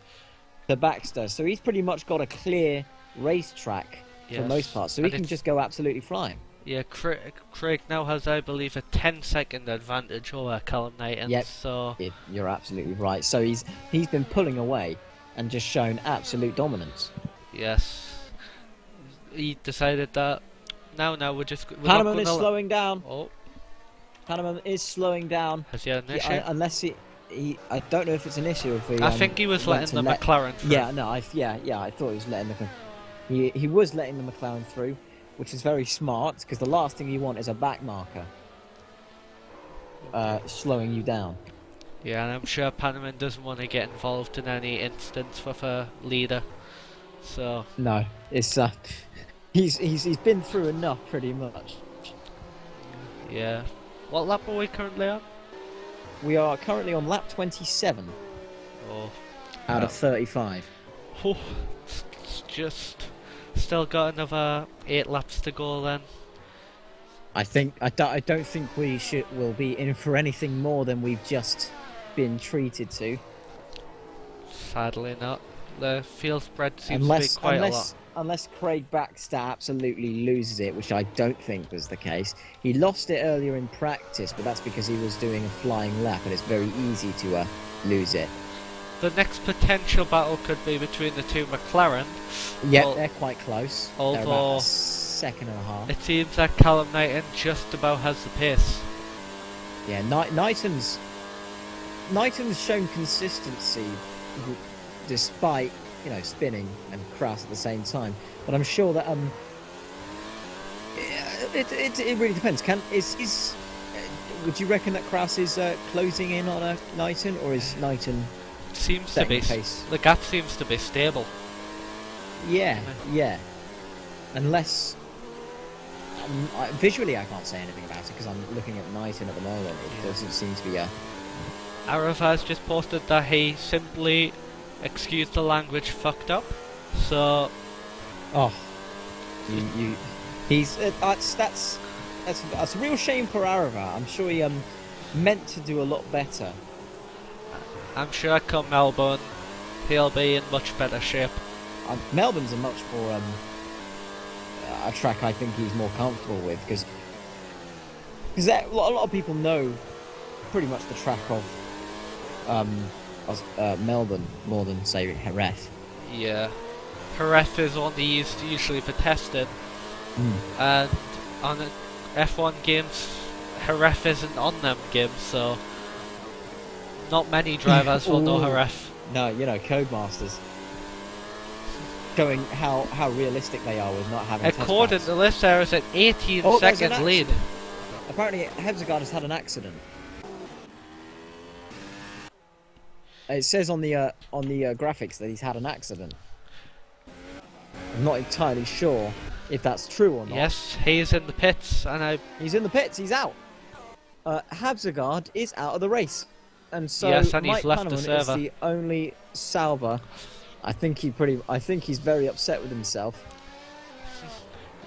to Baxter, so he's pretty much got a clear racetrack for most parts, so he can just go absolutely flying. Yeah, Craig now has, I believe, a 10-second advantage over Callum Knighton. Yep, so you're absolutely right. So he's been pulling away and just shown absolute dominance. Yes, he decided that now we're Pannerman is slowing down. Oh, Pannerman is slowing down. has he had an issue? Unless he I don't know if it's an issue if he. I think he was letting the McLaren through. Yeah, no, I thought he was letting the. He was letting the McLaren through, which is very smart because the last thing you want is a back marker. slowing you down. Yeah, and I'm sure Panaman doesn't want to get involved in any instance with a leader. So No, it's he's been through enough pretty much. yeah. What lap are we currently on? We are currently on lap 27 Oh, out of 35. Whew, it's just still got another 8 laps to go then. I don't think we'll be in for anything more than we've just been treated to. Sadly not. The field spread seems to be quite a lot. Unless Craig Baxter absolutely loses it, which I don't think was the case. He lost it earlier in practice, but that's because he was doing a flying lap, and it's very easy to lose it. The next potential battle could be between the two McLaren. Yeah, Well, they're quite close. They're although about a second and a half. it seems that Callum Knighton just about has the pace. Yeah, Knighton's shown consistency despite, spinning and Kraus at the same time. But I'm sure that it really depends. Would you reckon that Kraus is closing in on a Knighton, or is Knighton Seems to be. pace? The gap seems to be stable. Yeah. Unless visually, I can't say anything about it because I'm looking at Knighton at the moment. It doesn't seem to be a. Araf has just posted that he simply, excuse the language, fucked up. So Oh, he's that's a real shame for Arava. I'm sure he meant to do a lot better. I'm sure come Melbourne, he'll be in much better shape. Melbourne's a much more a track I think he's more comfortable with because a lot of people know pretty much the track of Melbourne more than say Jerez. Yeah. Jerez is only used usually for testing. And on F1 games, Jerez isn't on them games, so not many drivers will know Jerez. No, Codemasters. Going how realistic they are with not having According test to this, there is an 18-second lead. Apparently, Hebsegard has had an accident. It says on the graphics that he's had an accident. I'm not entirely sure if that's true or not. Yes, he's in the pits, and He's in the pits. He's out. Hebsegard is out of the race, and so yes, and Mike he's left the Panneman is server. the only salver. I think he's very upset with himself,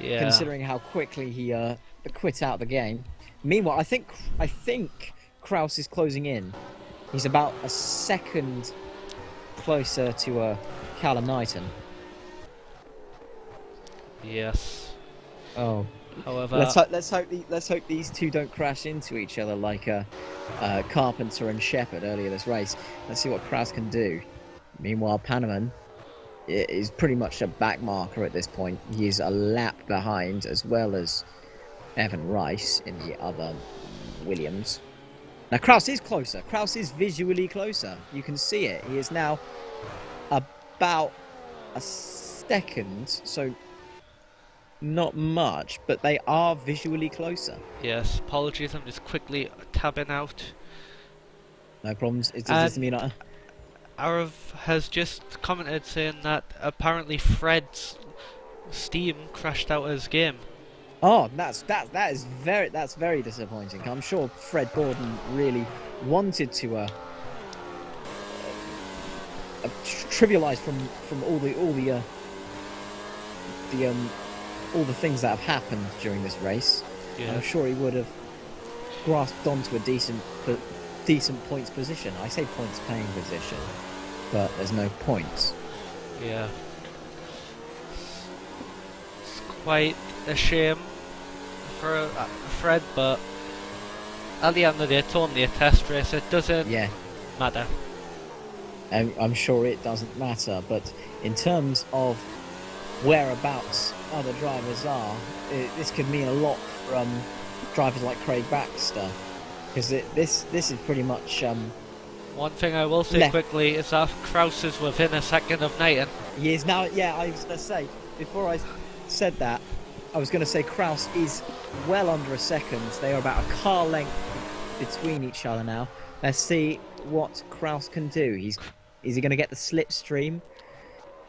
Yeah. considering how quickly he quit out the game. Meanwhile, I think Kraus is closing in. He's about a second closer to Callum Knighton. Yes. Oh. However, Let's hope these two don't crash into each other like Carpenter and Shepherd earlier this race. Let's see what Kraus can do. Meanwhile, Panneman is pretty much a back marker at this point. He's a lap behind, as well as Evan Rice in the other Williams. Now Kraus is closer. Kraus is visually closer. You can see it. He is now about a second, so not much, but they are visually closer. yes, apologies, I'm just quickly tabbing out. No problems. It doesn't mean Arav has just commented saying that apparently Fred's Steam crashed out of his game. Oh, that's very disappointing. I'm sure Fred Borden really wanted to trivialize from all the things that have happened during this race. Yeah. I'm sure he would have grasped onto a decent points position. I say points paying position, but there's no points. Yeah. It's quite a shame for Fred, but at the end of the day, it's only a test race. It doesn't matter. I'm sure it doesn't matter, but in terms of whereabouts other drivers are, this could mean a lot from drivers like Craig Baxter, because this is pretty much One thing I will say quickly is that Kraus is within a second of Knighton. he is now. Yeah, I was going to say before I said that, I was going to say Kraus is well under a second. They are about a car length between each other now. Let's see what Kraus can do. Is he going to get the slipstream?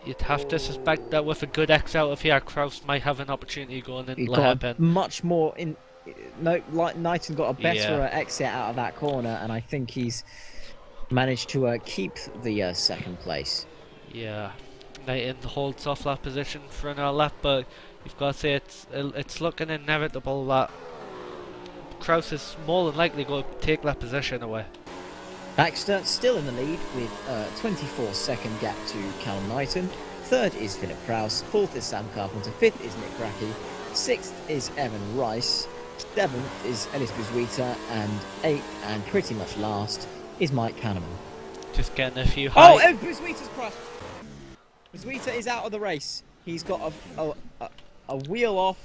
You'd have to suspect that with a good X out of here, Kraus might have an opportunity going He into the got hairpin. a much more in. No, like Knighton got a better Yeah. exit out of that corner, and I think he's managed to keep the second place. Yeah, Knighton holds off that position for another lap, but you've got to say it's looking inevitable that Kraus is more than likely going to take that position away. Baxter still in the lead with a 24-second gap to Callum Knighton. Third is Philip Kraus. Fourth is Sam Carpenter. Fifth is Nick Brackey. Sixth is Evan Rice. Seventh is Ellis Buzuita. And eighth, and pretty much last, is Mike Kahneman. Just getting a few high. Oh, Buzuita's crashed. Buzuita is out of the race. He's got a wheel off.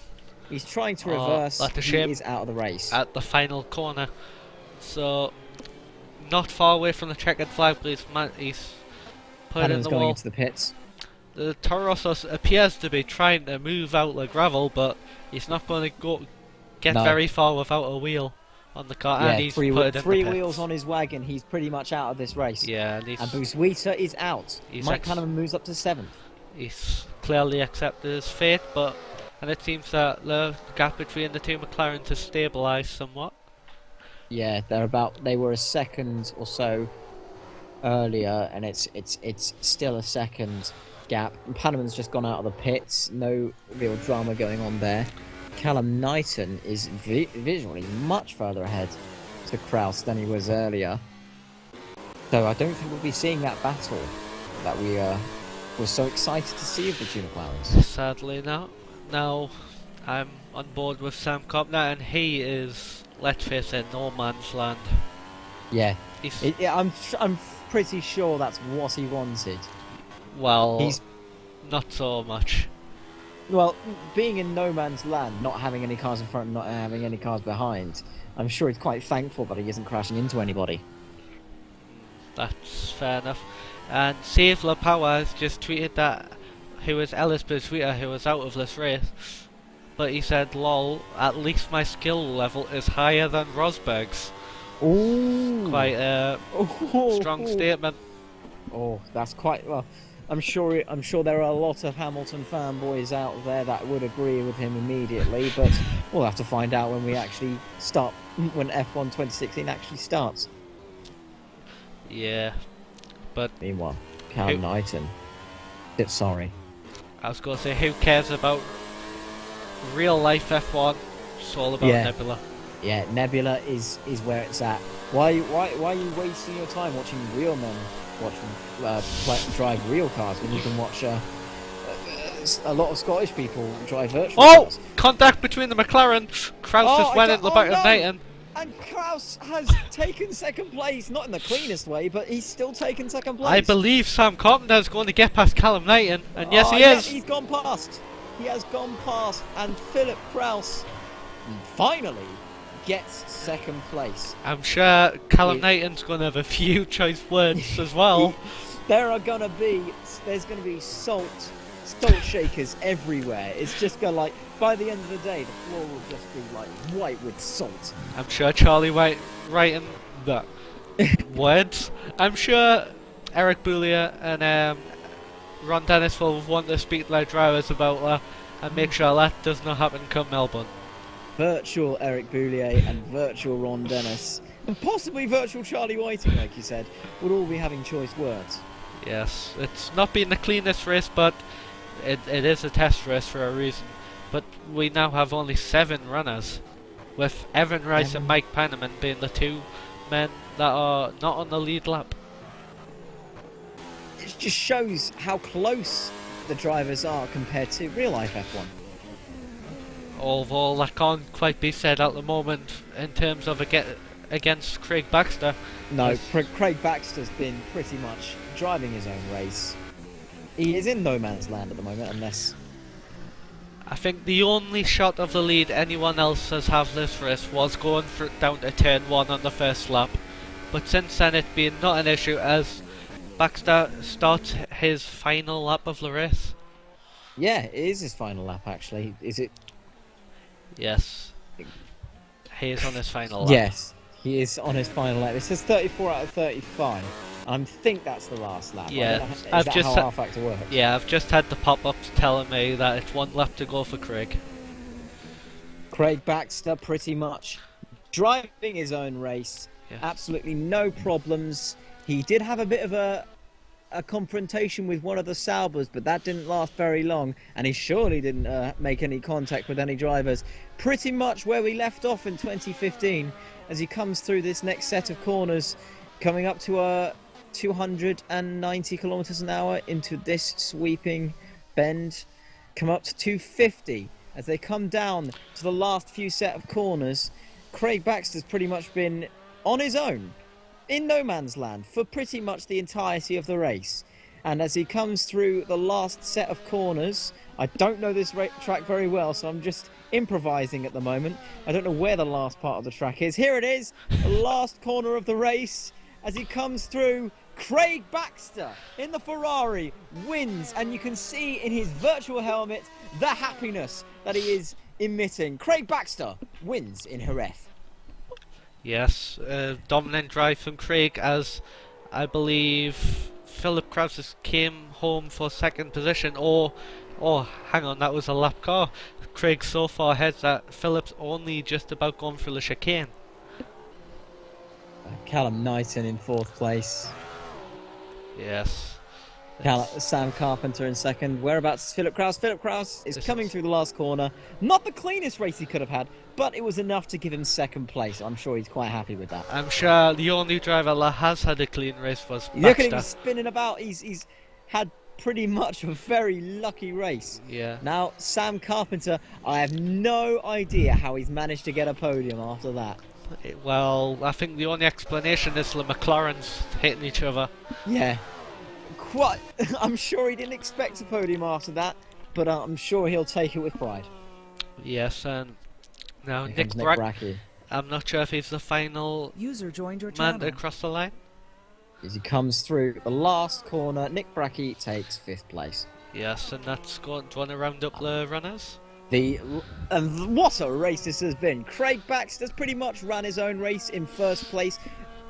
He's trying to reverse. That's a he shame. is out of the race. At the final corner. So, not far away from the checkered flag, but he's put it in Kahneman's the going wall. into the pits. The Toro Rosso appears to be trying to move out the gravel, but he's not going to get No. very far without a wheel on the car, Yeah, and he's three put it in three the pits. wheels on his wagon. He's pretty much out of this race. Yeah, and And Buzuita is out. He's Mike Kahneman moves up to 7th. he's clearly accepted his fate, and it seems that the gap between the two McLarens has stabilised somewhat. Yeah, they were a second or so earlier, and it's still a second gap. And Kahneman's just gone out of the pits. No real drama going on there. Callum Knighton is visually much further ahead to Kraus than he was earlier. So I don't think we'll be seeing that battle that we were so excited to see of the two McLarens. Sadly not. Now, I'm on board with Sam Carpenter, and he is, let's face it, no man's land. Yeah, He's, I'm pretty sure that's what he wanted. well, He's not so much. Well, being in no man's land, not having any cars in front, not having any cars behind, I'm sure he's quite thankful that he isn't crashing into anybody. That's fair enough. And Save La Power has just tweeted that who was Ellis Buzuita, who was out of this race. But he said, lol, at least my skill level is higher than Rosberg's. Ooh. Quite a strong statement. Oh, that's quite well. I'm sure there are a lot of Hamilton fanboys out there that would agree with him immediately, but we'll have to find out when we actually start, when F1 2016 actually starts. Yeah, but Meanwhile, Callum Knighton. Sorry. I was going to say, who cares about real life F1? It's all about Yeah. Nebula. Yeah, Nebula is where it's at. Why are you wasting your time watching real men drive real cars when you can watch a lot of Scottish people drive virtual cars? Contact between the McLaren. Kraus just went into the back of Knighton. And Kraus has taken second place, not in the cleanest way, but he's still taken second place. I believe Sam Carpenter is going to get past Callum Knighton, and yes, he yeah, is. he's gone past. He has gone past, and Philip Kraus finally gets second place. I'm sure Callum He- Knighton's going to have a few choice words as well. There's going to be salt shakers everywhere. It's just going to, like, by the end of the day, the floor will just be like white with salt. I'm sure Charlie White writing the words. I'm sure Eric Boulier and Ron Dennis will want to speak to their drivers about that and make sure that does not happen come Melbourne. Virtual Eric Boulier and virtual Ron Dennis, and possibly virtual Charlie Whiting, like you said, would all be having choice words. Yes, it's not been the cleanest race, but it is a test race for a reason. But we now have only 7 runners, with Evan Rice and Mike Pannerman being the 2 men that are not on the lead lap. It just shows how close the drivers are compared to real life F1. Although that can't quite be said at the moment in terms of against Craig Baxter. No, Yes. Craig Baxter's been pretty much driving his own race. He is in no man's land at the moment, unless... I think the only shot of the lead anyone else has had this race was going down to turn 1 on the first lap. But since then it's been not an issue as Baxter starts his final lap of the race. Yeah, it is his final lap, actually. Is it? Yes. He is on his final lap. Yes. He is on his final lap. It says 34 out of 35. I think that's the last lap. Yeah, Is I've that just how rFactor works? Yeah, I've just had the pop-ups telling me that it's 1 lap to go for Craig. Craig Baxter pretty much driving his own race. Yeah. Absolutely no problems. He did have a bit of a confrontation with one of the Saubers, but that didn't last very long, and he surely didn't make any contact with any drivers. Pretty much where we left off in 2015 as he comes through this next set of corners, coming up to 290 kilometers an hour into this sweeping bend, come up to 250 as they come down to the last few set of corners. Craig Baxter's pretty much been on his own in no man's land for pretty much the entirety of the race, and as he comes through the last set of corners, I don't know this track very well, so I'm just improvising at the moment. I don't know where the last part of the track is. Here it is, the last corner of the race. As he comes through, Craig Baxter in the Ferrari wins, and you can see in his virtual helmet the happiness that he is emitting. Craig Baxter wins in Jerez. Yes, dominant drive from Craig, as I believe Philip Krauss came home for second position. Oh, hang on, that was a lap car. Craig's so far ahead that Philip's only just about gone for the chicane. Callum Knighton in fourth place. Yes. Sam Carpenter in second. Whereabouts is Philip Krauss? Philip Krauss is coming through the last corner. Not the cleanest race he could have had, but it was enough to give him second place. I'm sure he's quite happy with that. I'm sure the only driver that has had a clean race was Baxter. Look at him spinning about. He's had pretty much a very lucky race. Yeah. Now, Sam Carpenter, I have no idea how he's managed to get a podium after that. Well, I think the only explanation is the McLarens hitting each other. Yeah. I'm sure he didn't expect a podium after that, but I'm sure he'll take it with pride. Yes, and now Here Nick comes Brackie. I'm not sure if he's the final User joined your man channel. to cross the line. As he comes through the last corner, Nick Brackie takes fifth place. Yes, and that's going to want to round up the runners. And what a race this has been. Craig Baxter's pretty much ran his own race in first place.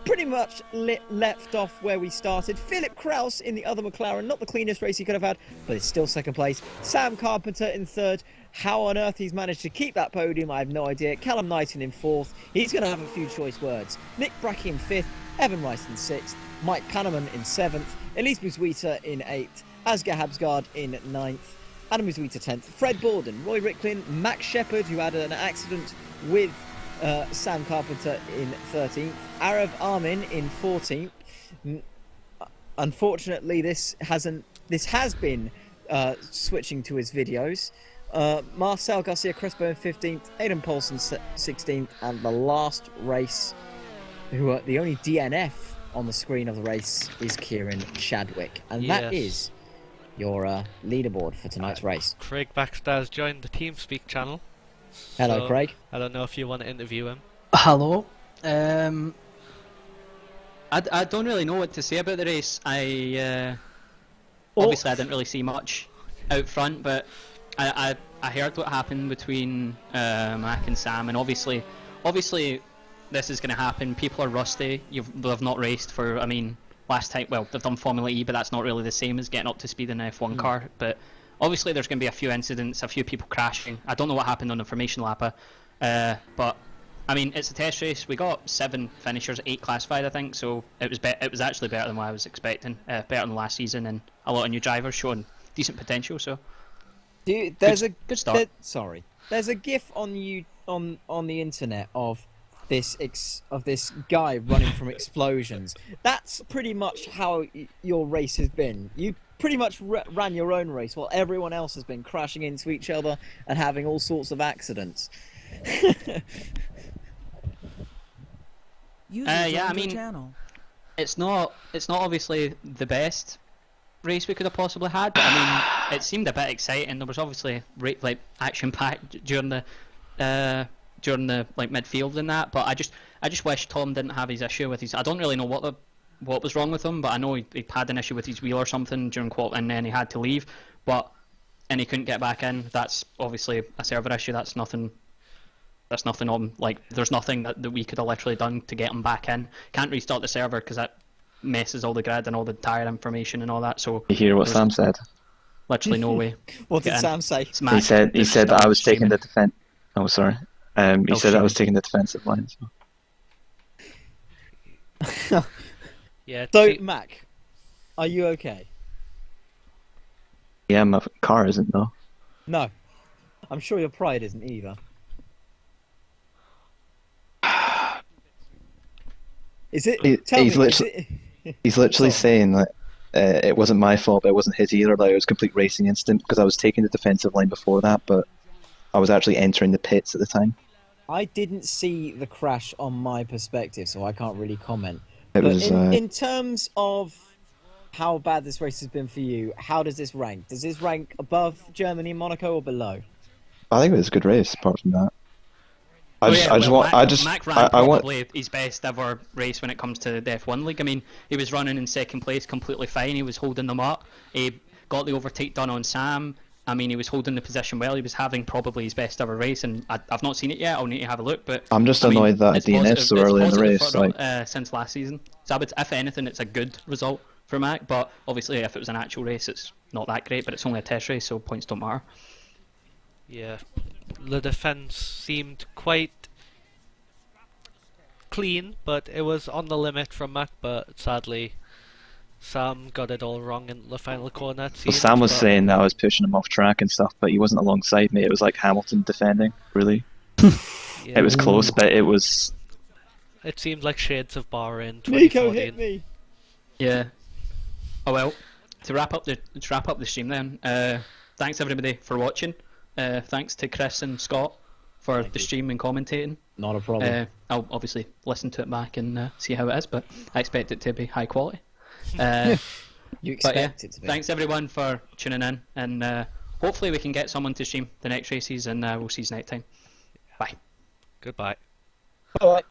Pretty much left off where we started. Philip Krauss in the other McLaren, not the cleanest race he could have had, but it's still second place. Sam Carpenter in third. How on earth he's managed to keep that podium, I have no idea. Callum Knighton in fourth. He's going to have a few choice words. Nick Brackie in fifth. Evan Rice in sixth. Mike Pannerman in seventh. Elise Buswita in eighth. Asger Habsgaard in ninth. Adam Buswita 10th. Fred Borden, Roy Ricklin, Max Shepard, who had an accident with Sam Carpenter in 13th. Arav Armin in 14th. Unfortunately, this has been switching to his videos. Marcel Garcia Crespo in 15th. Aidan Paulson 16th. And the last race, the only DNF on the screen of the race is Kieran Chadwick. And that is your leaderboard for tonight's race. Craig Baxter has joined the TeamSpeak channel. Hello, Craig. I don't know if you want to interview him. Hello. I don't really know what to say about the race. Obviously I didn't really see much out front, but I heard what happened between Mac and Sam, and obviously this is going to happen. People are rusty. They've not raced for, last time, well, they've done Formula E, but that's not really the same as getting up to speed in an F1 car. But obviously there's going to be a few incidents, a few people crashing. I don't know what happened on the formation lap, but it's a test race. We got 7 finishers, 8 classified, I think. So it was actually better than what I was expecting. Better than last season, and a lot of new drivers showing decent potential. So there's a good start. There's a GIF on the internet of this guy running from explosions. That's pretty much how your race has been. You pretty much ran your own race while everyone else has been crashing into each other and having all sorts of accidents. Channel. It's not obviously the best race we could have possibly had, but it seemed a bit exciting. There was obviously action packed during the midfield and that, but I just wish Tom didn't have his issue with his. I don't really know what was wrong with him, but I know he had an issue with his wheel or something during qual, and then he had to leave, and he couldn't get back in. That's obviously a server issue. That's nothing there's nothing on, like, there's nothing that we could have literally done to get him back in. Can't restart the server because that messes all the grid and all the tire information and all that. So You hear what there's Sam said? literally no way. What did Get in. Sam say? Smack He said the that I start was taking streaming. the defense. Oh, sorry. He said I was streaming. taking the defensive line. So. Yeah. So, Mac, are you okay? Yeah, my car isn't though. No. I'm sure your pride isn't either. Is it? Tell He's me, literally- is it... He's literally Sorry. saying that it wasn't my fault, but it wasn't his either. Like it was complete racing instinct because I was taking the defensive line before that, but I was actually entering the pits at the time. I didn't see the crash on my perspective, so I can't really comment. It But was. in terms of how bad this race has been for you, how does this rank? Does this rank above Germany and Monaco or below? I think it was a good race. Apart from that, Mac ran I want. probably his best ever race when it comes to the F1 League. I mean, he was running in second place completely fine. He was holding them up. He got the overtake done on Sam. I mean, he was holding the position well. He was having probably his best ever race, and I've not seen it yet. I'll need to have a look. But I'm just I mean, annoyed that it's DNF positive- so it's early in the positive race. for, Like, since last season. So I would, if anything, it's a good result for Mac. But obviously, if it was an actual race, it's not that great. But it's only a test race, so points don't matter. Yeah, the defense seemed quite clean, but it was on the limit from Mac. But sadly, Sam got it all wrong in the final corner. it well, seemed, Sam was but saying that I was pushing him off track and stuff, but he wasn't alongside me. It was like Hamilton defending. Really, yeah, it was close, but it was. It seemed like shades of Bahrain Nico 2014. hit me. Yeah. Oh well. To wrap up the stream then. Thanks everybody for watching. Thanks to Chris and Scott for the stream and commentating. Not a problem. I'll obviously listen to it back and see how it is, but I expect it to be high quality. You But yeah, expect it to be. thanks everyone for tuning in, and hopefully we can get someone to stream the next races, and we'll see you next time. Bye. Goodbye. All right.